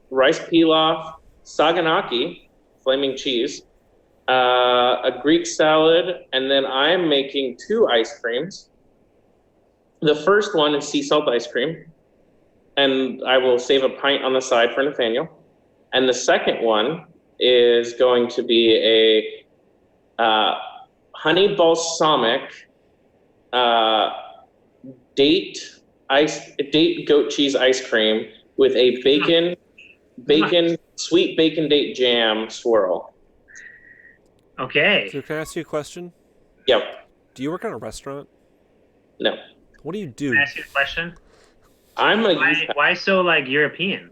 pilaf, saganaki, flaming cheese, a Greek salad, and then I'm making 2 ice creams. The first one is sea salt ice cream, and I will save a pint on the side for Nathaniel. And the second one is going to be a honey balsamic date goat cheese ice cream with a sweet bacon date jam swirl. Okay. So can I ask you a question? Yep. Do you work at a restaurant? No. What do you do? Can I ask you a question? I'm a Why so like European?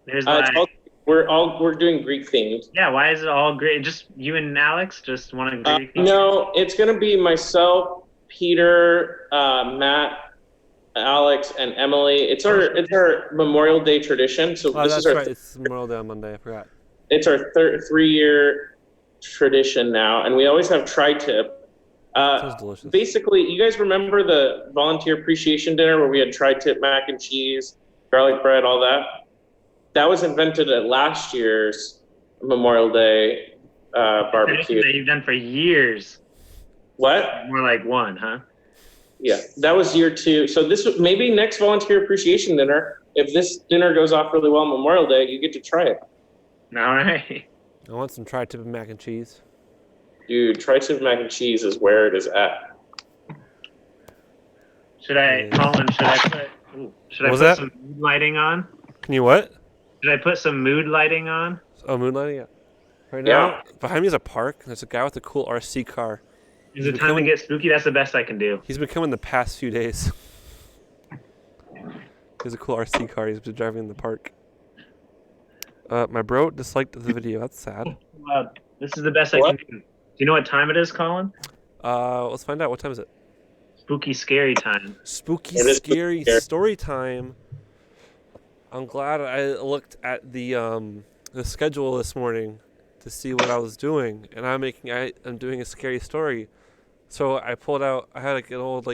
There's it's like we're doing Greek themed. yeah. Why is it all great? Just you and Alex just want to Greek theme? No, it's gonna be myself, Peter, Matt, Alex, and Emily. It's our Memorial Day tradition. So Oh, this that's is our right. It's Memorial Day on Monday. I forgot. it's our 3-year tradition now, and we always have tri-tip. Sounds delicious. Basically, you guys remember the volunteer appreciation dinner where we had tri-tip mac and cheese, garlic bread, all that? That was invented at last year's Memorial Day barbecue. Tradition that you've done for years. What? More like one, huh? Yeah, that was year 2. So maybe next volunteer appreciation dinner, if this dinner goes off really well on Memorial Day, you get to try it. All right. I want some tri-tip and mac and cheese. Dude, tri-tip mac and cheese is where it is at. Should I, Yeah. Colin? Should I What was put that? some mood lighting on? Can you what? Should I put some mood lighting on? Oh, moonlighting. Yeah. Right Yeah. now, behind me is a park. There's a guy with a cool RC car. Is it time to get spooky? That's the best I can do. He's been coming the past few days. He has a cool RC car. He's been driving in the park. My bro disliked the video. That's sad. Well, this is the best I What? can do. Do you know what time it is, Colin? Let's find out. What time is it? Spooky, scary time. Spooky, It is scary scary. story time. I'm glad I looked at the schedule this morning to see what I was doing, and I'm doing a scary story. So I pulled out. I had like an old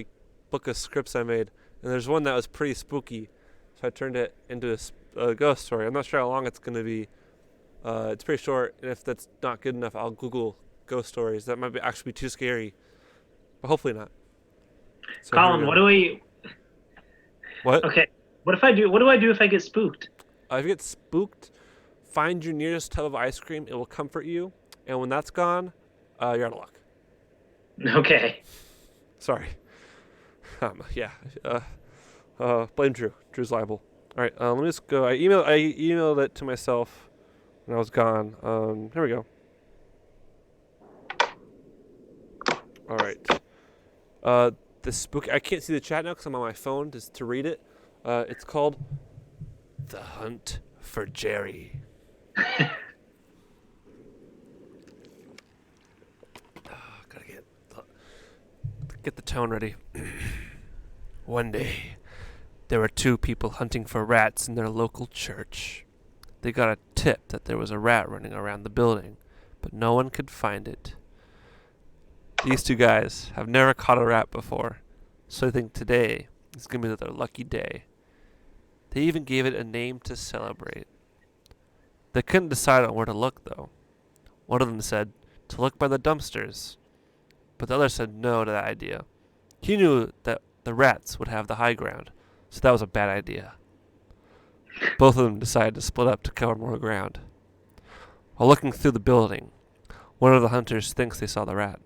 book of scripts I made, and there's one that was pretty spooky. So I turned it into a ghost story. I'm not sure how long it's gonna be. It's pretty short, and if that's not good enough, I'll Google ghost stories. That might actually be too scary, but hopefully not. So here Colin, we what go. do we? What? Okay, what do I do if I get spooked? If you get spooked, find your nearest tub of ice cream. It will comfort you, and when that's gone, you're out of luck. Okay. Sorry. Yeah. Blame Drew. Drew's liable. All right. Let me just go. I emailed it to myself when I was gone. Here we go. All right. The spook. I can't see the chat now because I'm on my phone just to read it. It's called The Hunt for Jerry. Gotta get the tone ready. One day, there were two people hunting for rats in their local church. They got a tip that there was a rat running around the building, but no one could find it. These two guys have never caught a rat before, so I think today is going to be their lucky day. They even gave it a name to celebrate. They couldn't decide on where to look, though. One of them said to look by the dumpsters, but the other said no to that idea. He knew that the rats would have the high ground, so that was a bad idea. Both of them decided to split up to cover more ground. While looking through the building, one of the hunters thinks they saw the rat.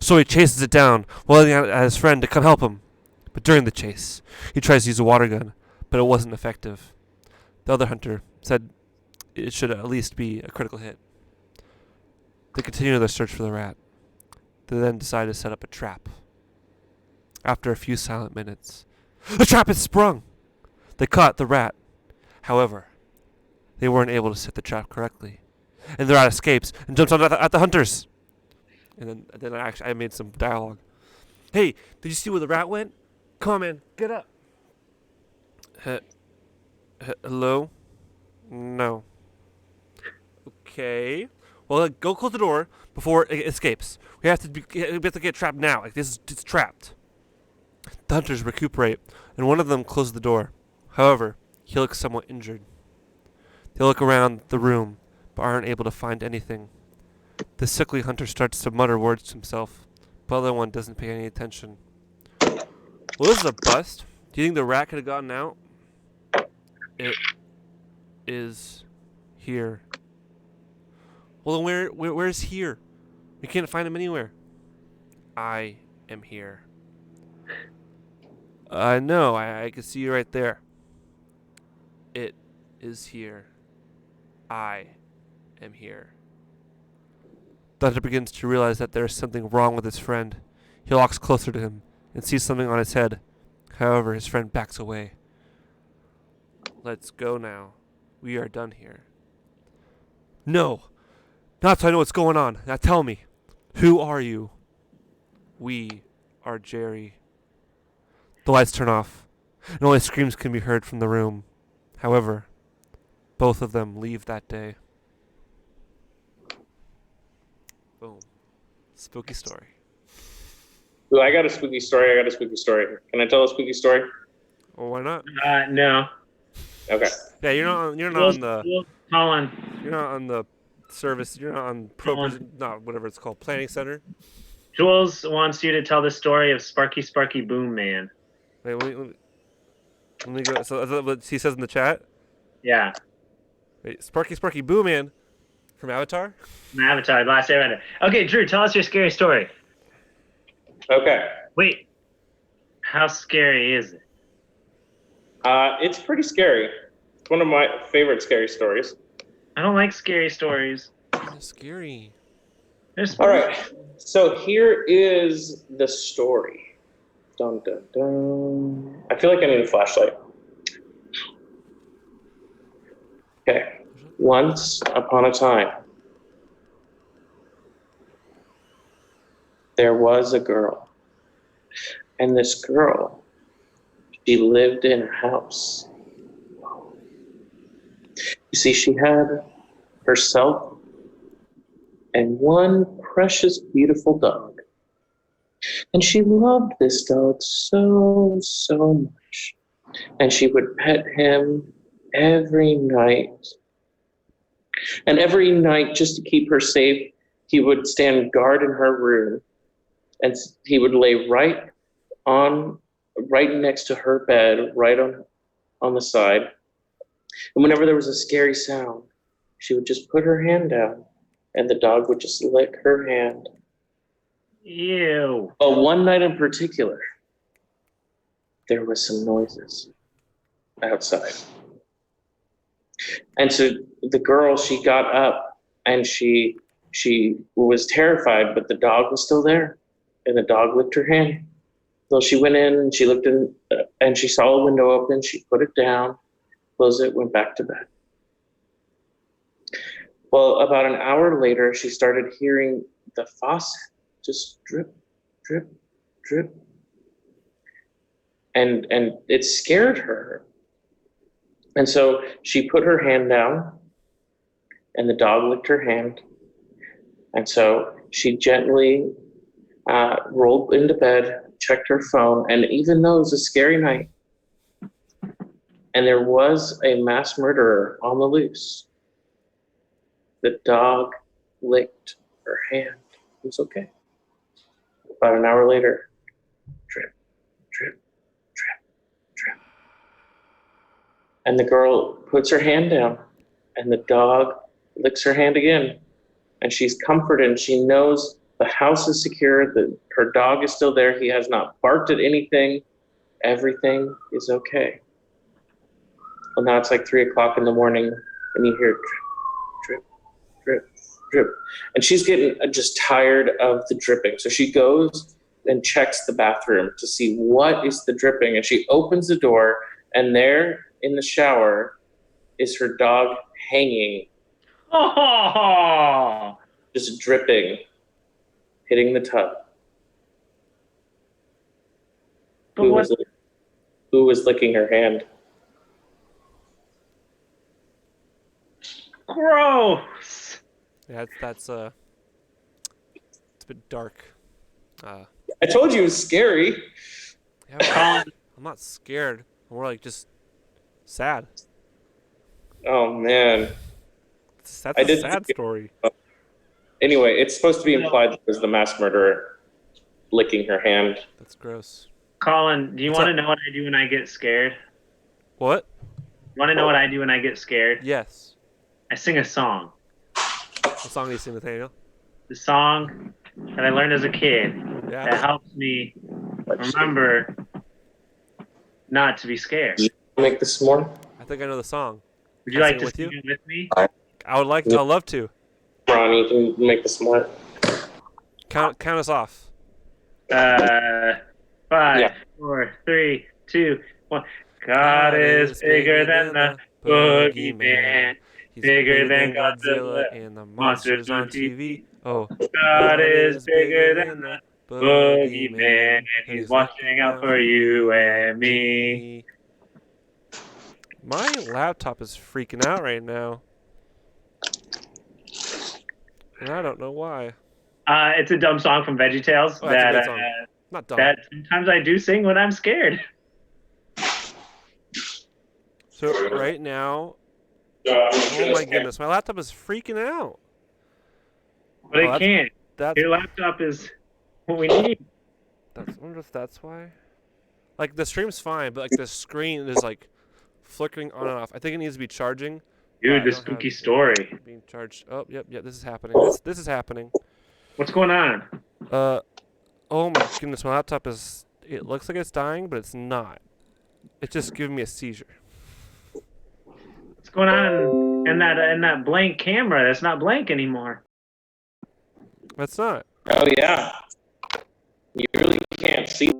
So he chases it down, wailing out at his friend to come help him. But during the chase, he tries to use a water gun, but it wasn't effective. The other hunter said it should at least be a critical hit. They continue their search for the rat. They then decide to set up a trap. After a few silent minutes, the trap is sprung! They caught the rat. However, they weren't able to set the trap correctly, and the rat escapes and jumps on at the hunters. And then I made some dialogue. Hey, did you see where the rat went? Come on, man, get up. Hello? No. Okay. Well, go close the door before it escapes. We have to get trapped now. Like it's trapped. The hunters recuperate, and one of them closes the door. However, he looks somewhat injured. They look around the room, but aren't able to find anything. The sickly hunter starts to mutter words to himself, but the other one doesn't pay any attention. Well, this is a bust. Do you think the rat could have gotten out? It is here. Well, then where's here? We can't find him anywhere. I am here. I know. I can see you right there. It is here. I am here. The hunter begins to realize that there is something wrong with his friend. He walks closer to him and sees something on his head. However, his friend backs away. Let's go now. We are done here. No! Not till I know what's going on. Now tell me. Who are you? We are Jerry. The lights turn off, and only screams can be heard from the room. However, both of them leave that day. Boom. Spooky story. Ooh, I got a spooky story. Can I tell a spooky story? Well, why not? No. Okay. Yeah, you're not on the Colin. you're not on the service. You're not on not whatever it's called, planning center. Jules wants you to tell the story of Sparky Boom Man. Wait, let me go. So that's what he says in the chat. Yeah. Wait, Sparky Boo Man from Avatar. From Avatar, The Last Airbender. Okay, Drew, tell us your scary story. Okay. Wait. How scary is it? It's pretty scary. It's one of my favorite scary stories. I don't like scary stories. Kind of scary. All right. So here is the story. Dun, dun, dun. I feel like I need a flashlight. Okay. Once upon a time, there was a girl. And this girl, she lived in a house. You see, she had herself and one precious, beautiful dog. And she loved this dog so, so much. And she would pet him every night. And every night, just to keep her safe, he would stand guard in her room. And he would lay right next to her bed, right on the side. And whenever there was a scary sound, she would just put her hand down, and the dog would just lick her hand. Ew. But one night in particular, there was some noises outside. And so the girl, she got up and she was terrified, but the dog was still there. and the dog licked her hand. So she went in and she looked in, and she saw a window open. She put it down, closed it, went back to bed. Well, about an hour later, she started hearing the faucet just drip, drip, drip. And it scared her. And so she put her hand down, and the dog licked her hand. And so she gently rolled into bed, checked her phone, and even though it was a scary night, and there was a mass murderer on the loose, the dog licked her hand. It was okay. About an hour later, drip, drip, drip, drip. And the girl puts her hand down, and the dog licks her hand again. And she's comforted, and she knows the house is secure, that her dog is still there. He has not barked at anything. Everything is okay. Well, now it's like 3:00 in the morning, and you hear drip, drip, drip, drip. And she's getting just tired of the dripping. So she goes and checks the bathroom to see what is the dripping. And she opens the door, and there in the shower is her dog hanging, Oh, just dripping, hitting the tub. but Who what? was licking her hand? Gross. Yeah, that's it's a bit dark. I told you it was scary. Yeah, I'm not scared. I'm more like just sad. Oh man. That's I a did sad think- story. Anyway, it's supposed to be implied that it was the mass murderer licking her hand. That's gross. Colin, do you What's want to up? know what I do when I get scared? What? You want to know what I do when I get scared? Yes. I sing a song. What song do you sing, Nathaniel? The song that I learned as a kid that Yeah. helps me remember not to be scared. Make this morning. I think I know the song. Would you Can I like to sing it sing with it with me? I'd love to. Ron, you can make this morning. Count us off. 5, Yeah. 4, 3, 2, 1. God is bigger than the boogeyman. He's bigger than Godzilla and the monsters monsters on on TV. Oh, God is bigger than the boogeyman, and he's watching out for you and me. My laptop is freaking out right now. And I don't know why. It's a dumb song from VeggieTales Oh, that's a that good song. Not dumb. that sometimes I do sing when I'm scared. So right now, oh my goodness, my laptop is freaking out. But Oh, it that's- can't. That's Your laptop is what we need. I wonder if that's why. Like the stream's fine, but like the screen is like flickering on and off. I think it needs to be charging. Dude, I the don't spooky have- story. Being charged. Oh, yep. This is happening. This is happening. What's going on? Oh my goodness, my laptop is. It looks like it's dying, but it's not. It's just giving me a seizure. What's going on in that blank camera? That's not blank anymore. That's not. Oh yeah. You really can't see.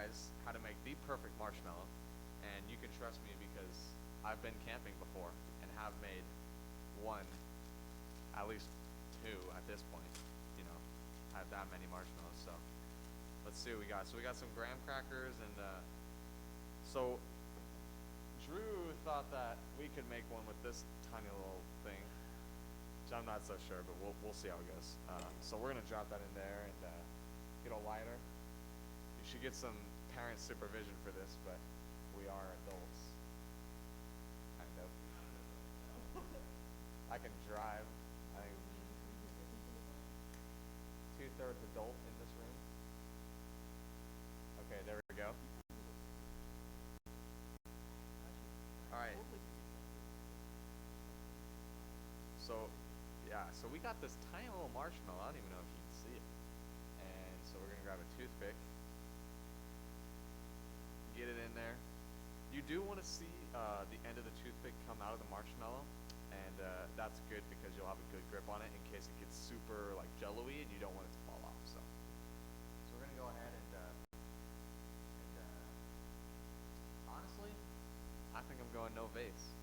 guys how to make the perfect marshmallow, and you can trust me because I've been camping before and have made one, at least two at this point. You know, I have that many marshmallows. So let's see what we got. So we got some graham crackers, and so Drew thought that we could make one with this tiny little thing, which I'm not so sure, but we'll see how it goes. So we're gonna drop that in there and get a lighter. You should get some parent supervision for this, but we are adults, kind of. I can drive. I think 2/3 adult in this room. Okay, there we go. All right. So, yeah, so we got this tiny little marshmallow. I don't even know if you can see it. And so we're gonna grab a toothpick, get it in there. You do want to see the end of the toothpick come out of the marshmallow, and that's good because you'll have a good grip on it in case it gets super like jello-y and you don't want it to fall off. So we're gonna go ahead and honestly, I think I'm going no vase.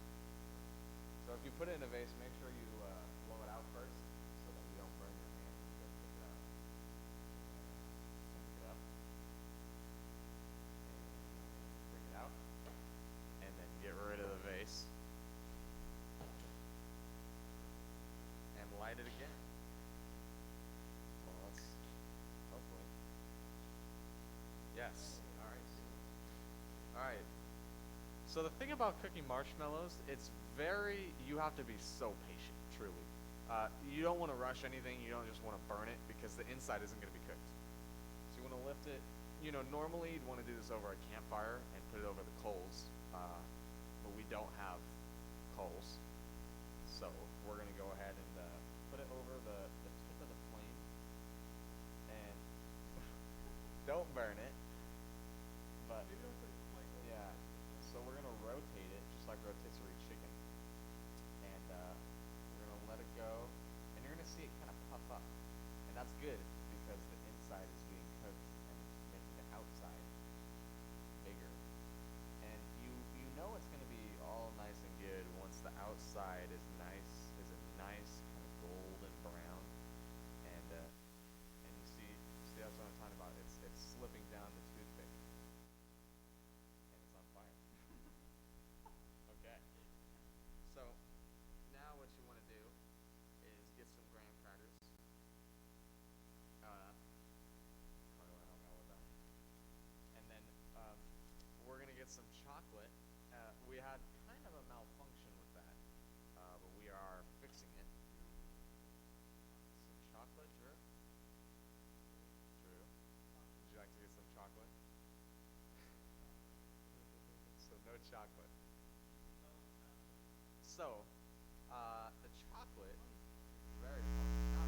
So if you put it in a vase, make sure you blow it out first so that you don't burn your hand when you go to pick it out. Pick it up. And bring it out. And then get rid of the vase. And light it again. Well, let's hopefully. Yes. Alright. Alright. So the thing about cooking marshmallows, you have to be so patient, truly. You don't want to rush anything, you don't just want to burn it because the inside isn't going to be cooked. So you want to lift it, normally you'd want to do this over a campfire and put it over the coals, but we don't have coals. So we're going to go ahead and put it over the tip of the flame and don't burn it, but yeah. So we're gonna rotate it just like rotisserie chicken, and we're gonna let it go, and you're gonna see it kind of puff up, and that's good because the inside is being cooked and making the outside bigger, and you know it's gonna be all nice and good once the outside is a nice kind of golden brown, and you see that's what I'm talking about. It's slipping down the toothpick. Okay. So now what you want to do is get some graham crackers. Carla help me out with that. And then we're gonna get some chocolate. We had kind of a malfunction with that, but we are fixing it. Some chocolate, Drew. Would you like to get some chocolate? So no chocolate. So, the chocolate, very funny, not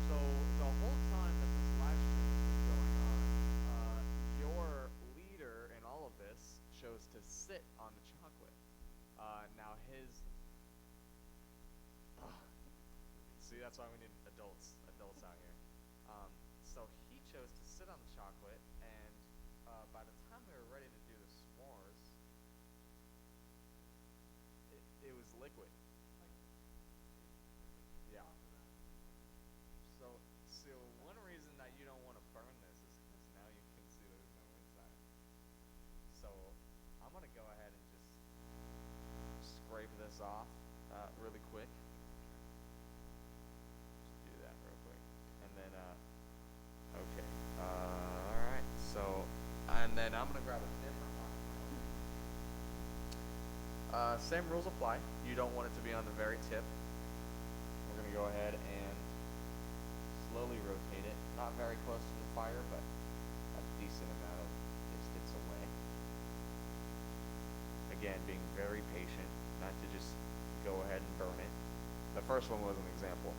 so the whole time that this live stream has been going on, your leader in all of this chose to sit on the chocolate. Now see, that's why we need adults out here. So he chose to sit on the chocolate, and by the time we were ready to do the s'mores, it was liquid. Yeah. So one reason that you don't want to burn this is because now you can see there's no inside. So I'm gonna go ahead and just scrape this off really quick. Just do that real quick, and then okay. All right. So, and then I'm gonna grab a different one. Same rules apply. You don't want it to be on the very tip. We're gonna go ahead and slowly rotate it. Not very close to the fire, but a decent amount of distance away. Again, being very patient, not to just go ahead and burn it. The first one was an example.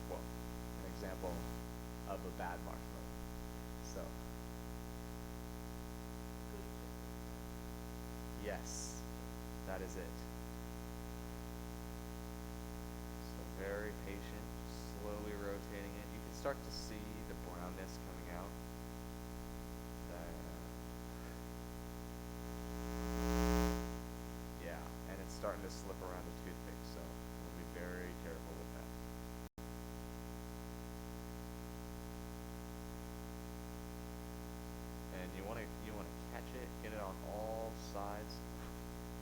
Well, an example of a bad marshmallow. So, yes, that is it. So very patient, start to see the brownness coming out, yeah, and it's starting to slip around the toothpick, so we'll be very careful with that. And you want to catch it, get it on all sides.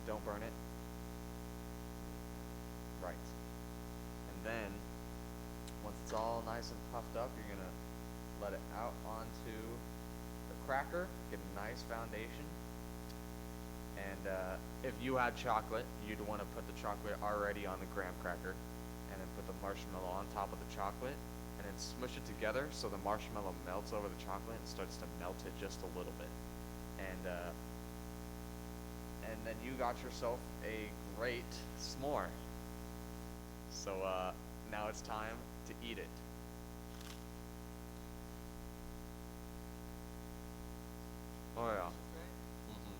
Don't burn it. Right. And then once it's all nice and puffed up, you're gonna let it out onto the cracker, get a nice foundation. And if you had chocolate, you'd want to put the chocolate already on the graham cracker, and then put the marshmallow on top of the chocolate, and then smush it together so the marshmallow melts over the chocolate and starts to melt it just a little bit. And then you got yourself a great s'more. So now it's time to eat it. Oh yeah. Mm-hmm.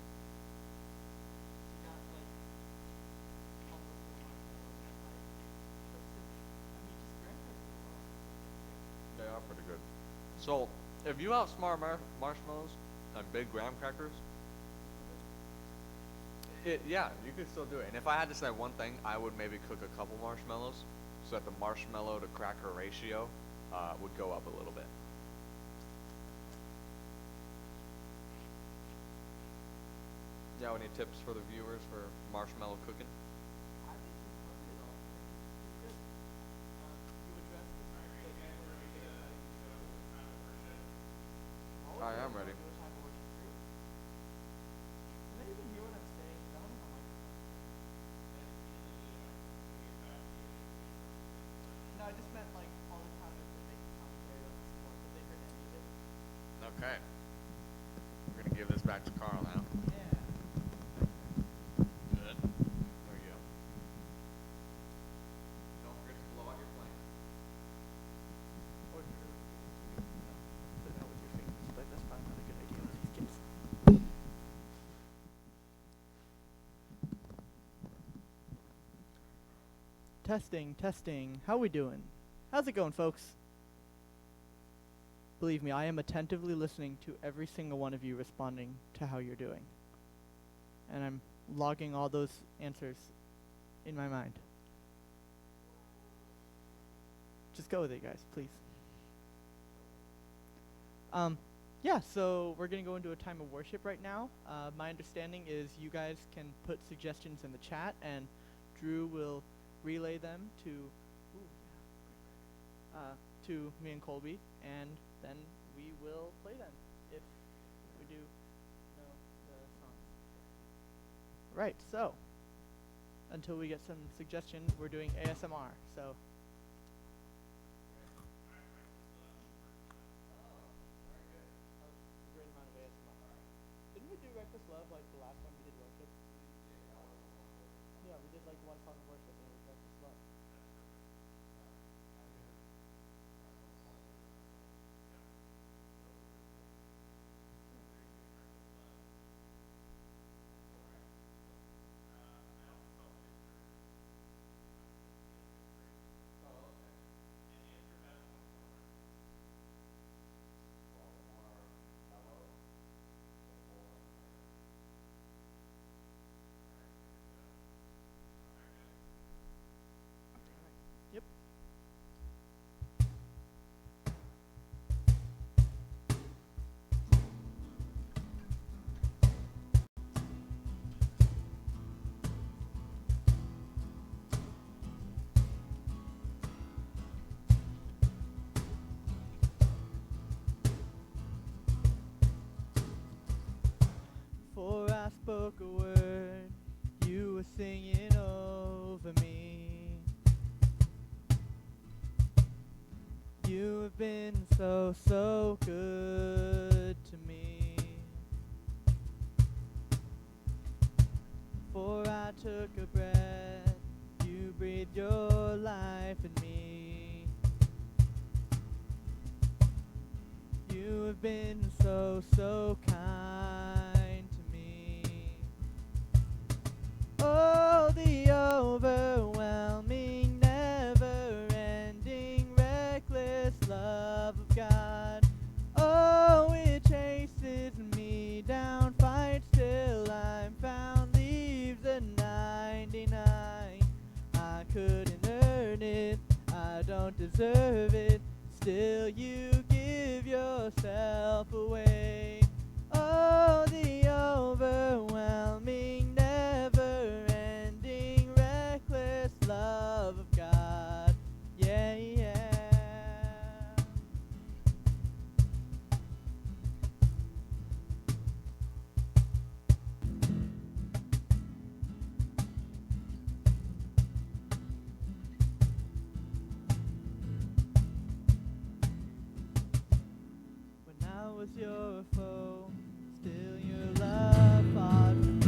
They are pretty good. So, if you have smart marshmallows and big graham crackers, yeah, you could still do it. And if I had to say one thing, I would maybe cook a couple marshmallows so that the marshmallow to cracker ratio would go up a little bit. Yeah, any tips for the viewers for marshmallow cooking? I am ready. No, I just meant like all the time as they make commentary on the sport, but they heard any of it. Okay. We're gonna give this back to Carl now. Yeah. Good. There you go. Don't forget to blow out your flame. Put it out with your fingers, but that's probably not a good idea with these kids. Testing, testing. How we doing? How's it going, folks? Believe me, I am attentively listening to every single one of you responding to how you're doing. And I'm logging all those answers in my mind. Just go with it, guys, please. Yeah, so we're going to go into a time of worship right now. My understanding is you guys can put suggestions in the chat, and Drew will relay them to me and Colby, and then we will play them if we do know the songs. Right, so until we get some suggestions, we're doing ASMR. So great amount of ASMR. Didn't we do Reckless Love like the last time we did worship? Yeah, we did like one song of worship and it was Reckless Love. Yep. Before I spoke a word, you were singing over me. You have been so, so good to me. Before I took a breath, you breathed your life in me. You have been so, so kind to me. Oh, the overwhelming, never-ending, reckless love. don't deserve it. Still you give yourself away. Oh, the overwhelming, never-ending, reckless love of God. Yeah, yeah. When I was your foe, still your love fought for me.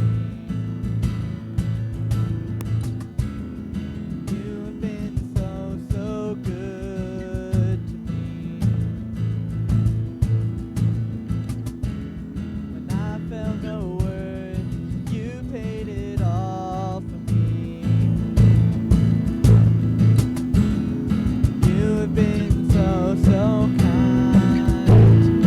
You have been so, so good to me. When I felt no worth, you paid it all for me. You have been so, so kind to me.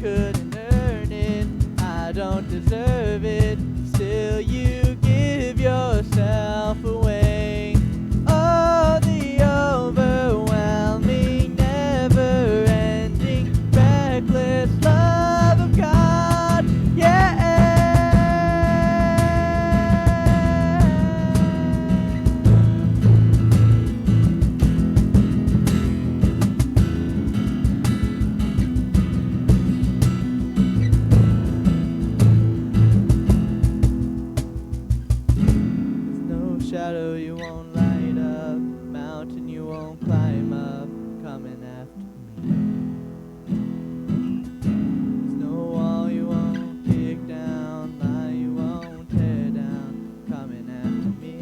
Couldn't earn it, I don't deserve it. Still you give yourself away. Oh, the overwhelming, never-ending, reckless love of God. Yeah. There's no shadow you won't light up, mountain you won't climb up, coming after me. There's no wall you won't kick down, lie you won't tear down, coming after me.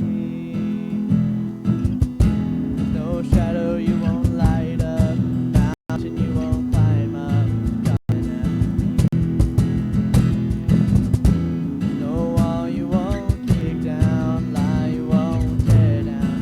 There's no shadow you won't light up, mountain you won't climb up, coming after me. No wall you won't kick down, lie you won't tear down,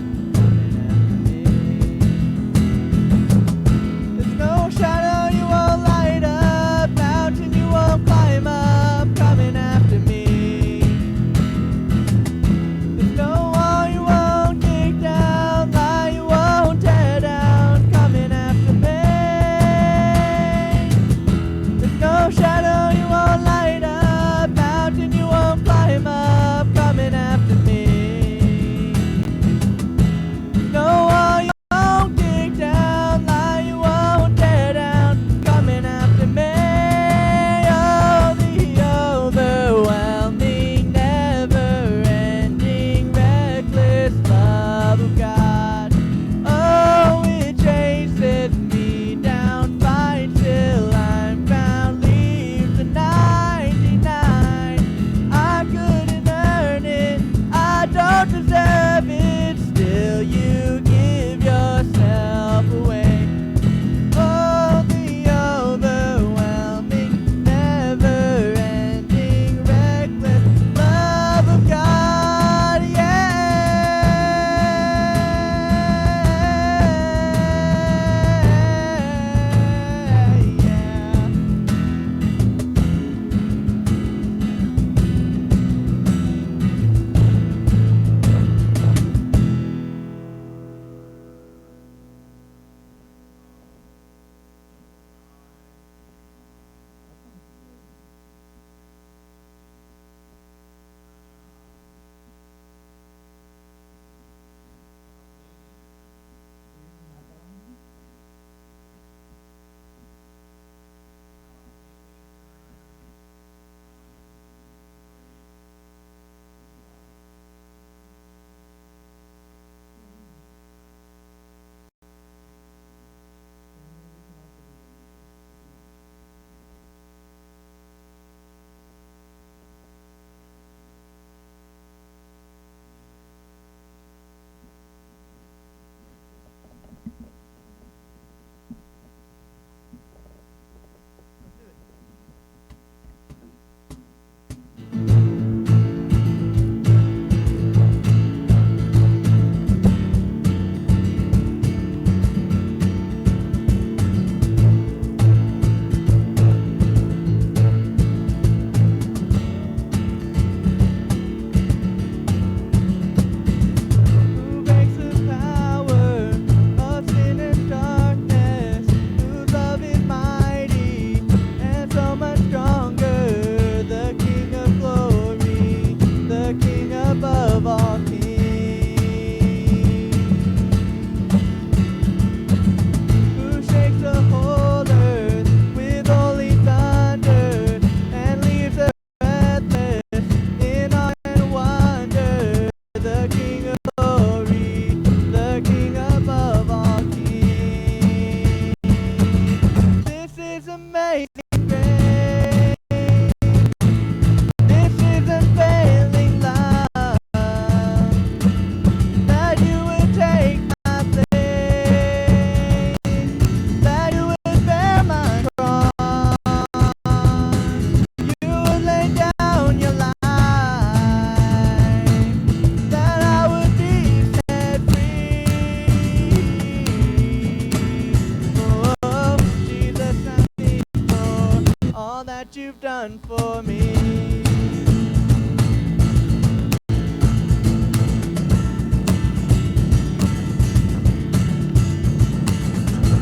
done for me.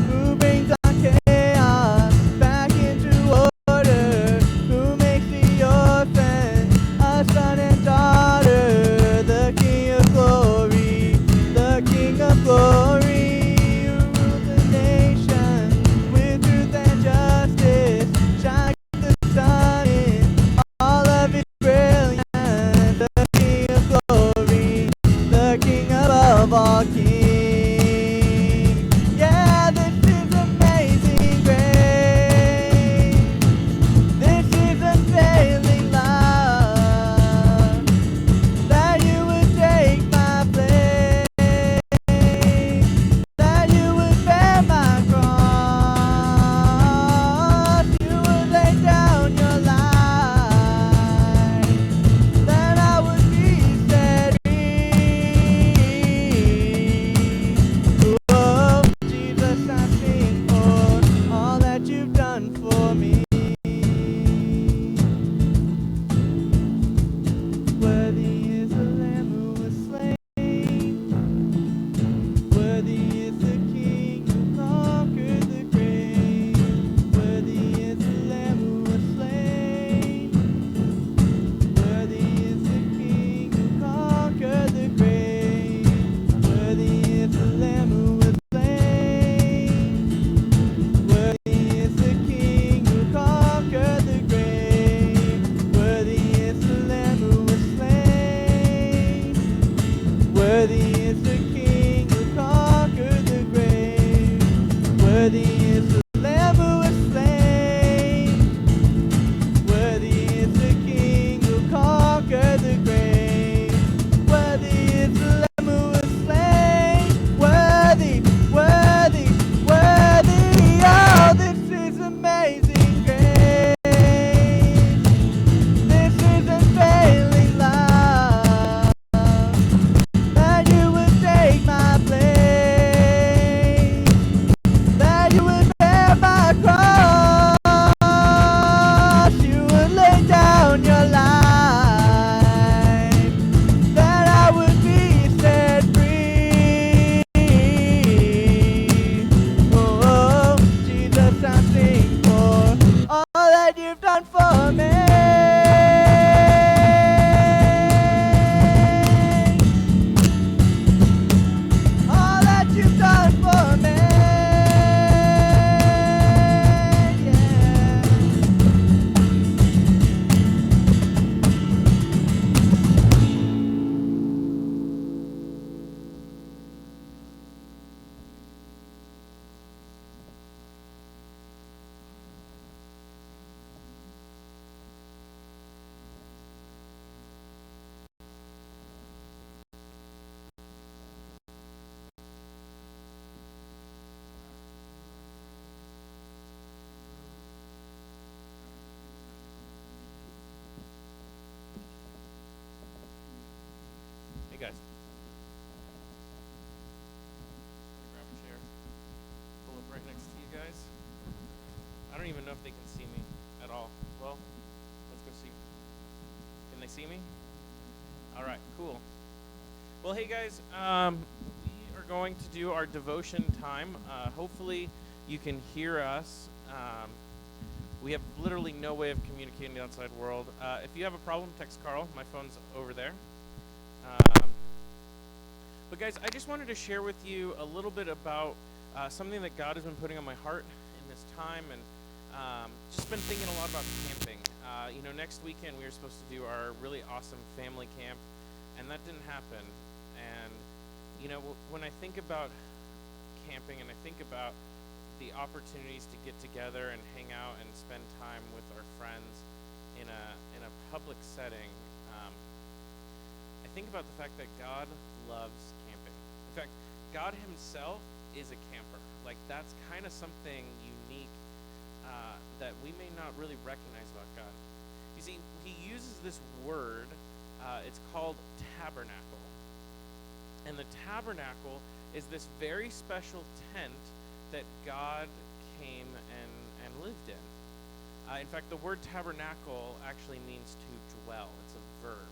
Who brings our chaos back into order? Who makes the orphan a son and daughter? The King of glory, the King of glory, who rules the nation with truth and justice. Shine the sun in all of its brilliance. The King of glory, the King above all kings. Yeah, this is amazing grace. This is unfailing love, that you would take my place, that you would bear my cross, you would lay down your life, that I would be set free. Oh, Jesus, I sing for all that you've done for me. Worthy is the Lamb who was slain. Worthy is the King who conquered the grave. Worthy is the Lamb who was slain. Worthy is the King who conquered the grave. Worthy is the Lamb who was slain. Worthy is the King who conquered the grave. Worthy is the Lamb who was slain. Worthy is the King who conquered the grave. Worthy is the Lamb who was slain. Worthy is the King who conquered the grave. Worthy is the Lamb who was slain. Worthy, worthy, worthy. Oh, this is amazing grace. This is unfailing love, that you would take my place, that you would bear my cross, you would lay down your life, that I would be set free. Oh, Jesus, I sing for all that you've done for me. All that you've done for me. Yeah. Hey guys. Grab a chair. Pull up right next to you guys. I don't even know if they can see me at all. Well, let's go see. Can they see me? All right, cool. Well, hey guys, we are going to do our devotion time. Hopefully you can hear us. We have literally no way of communicating with the outside world. If you have a problem, text Carl. My phone's over there. But guys, I just wanted to share with you a little bit about something that God has been putting on my heart in this time, and just been thinking a lot about camping. Next weekend we were supposed to do our really awesome family camp, and that didn't happen. And when I think about camping and I think about the opportunities to get together and hang out and spend time with our friends in a public setting, I think about the fact that God loves camping. In fact, God himself is a camper. Like, that's kind of something unique that we may not really recognize about God. You see, he uses this word, it's called tabernacle. And the tabernacle is this very special tent that God came and lived in. In fact, the word tabernacle actually means to dwell. It's a verb.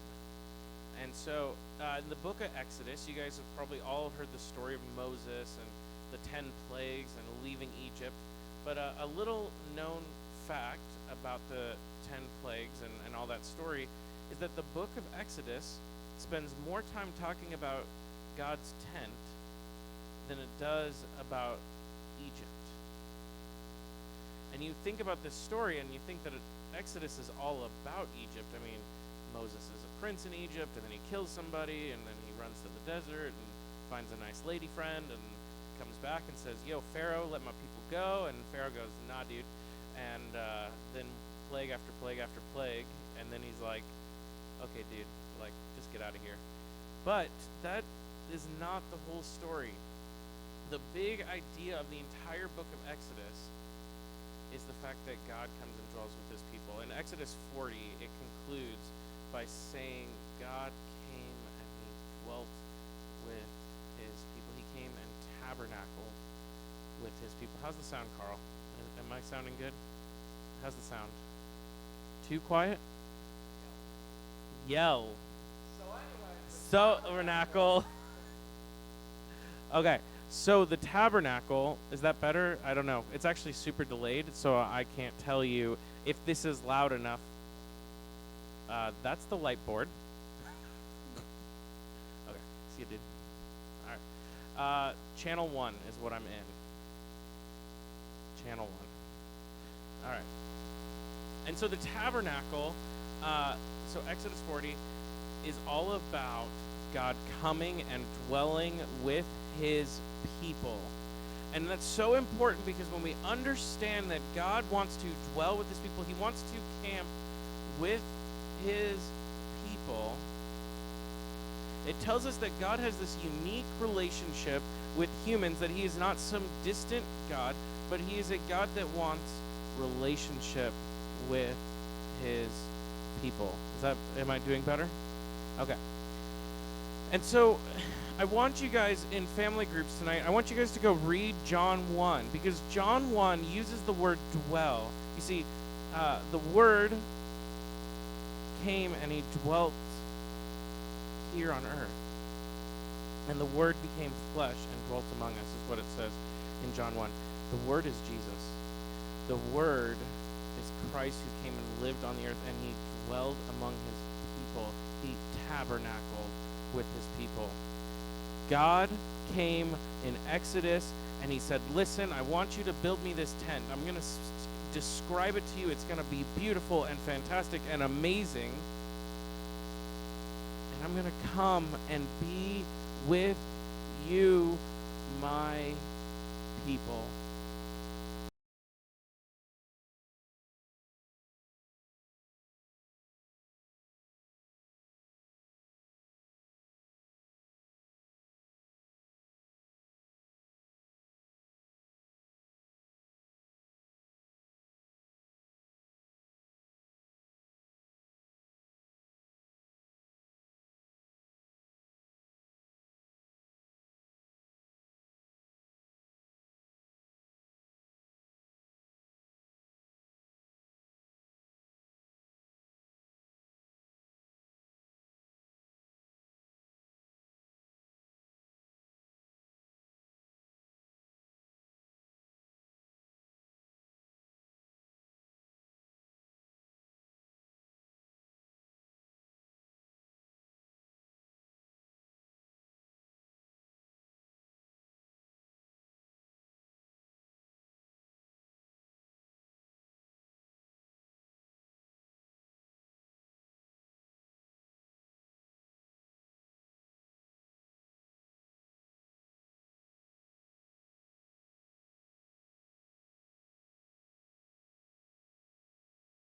And so, in the book of Exodus, you guys have probably all heard the story of Moses and the 10 plagues and leaving Egypt. But a little known fact about the 10 plagues and all that story is that the book of Exodus spends more time talking about God's tent than it does about Egypt. And you think about this story and you think that Exodus is all about Egypt. I mean, Moses is a prince in Egypt, and then he kills somebody, and then he runs to the desert and finds a nice lady friend and comes back and says, yo, Pharaoh, let my people go. And Pharaoh goes, nah, dude. And then plague after plague after plague. And then he's like, okay, dude, like, just get out of here. But that is not the whole story. The big idea of the entire book of Exodus is the fact that God comes and dwells with his people. In Exodus 40, it concludes by saying God came and he dwelt with his people. He came and tabernacled with his people. How's the sound, Carl? Am I sounding good? How's the sound? Too quiet? Yell. So, tabernacle. Okay, so the tabernacle, is that better? I don't know. It's actually super delayed, so I can't tell you if this is loud enough. That's the light board. Okay, see you, dude. All right. Channel 1 is what I'm in. Channel 1. All right. And so the tabernacle, so Exodus 40 is all about God coming and dwelling with his people. And that's so important because when we understand that God wants to dwell with his people, he wants to camp with his people, it tells us that God has this unique relationship with humans, that he is not some distant God, but he is a God that wants relationship with his people. Am I doing better? Okay. And so I want you guys in family groups tonight, I want you guys to go read John 1, because John 1 uses the word dwell. You see, the word came and he dwelt here on earth. And the word became flesh and dwelt among us, is what it says in John 1. The word is Jesus. The word is Christ who came and lived on the earth, and he dwelled among his people. He tabernacled with his people. God came in Exodus and he said, listen, I want you to build me this tent. I'm going to describe it to you. It's going to be beautiful and fantastic and amazing. And I'm going to come and be with you, my people.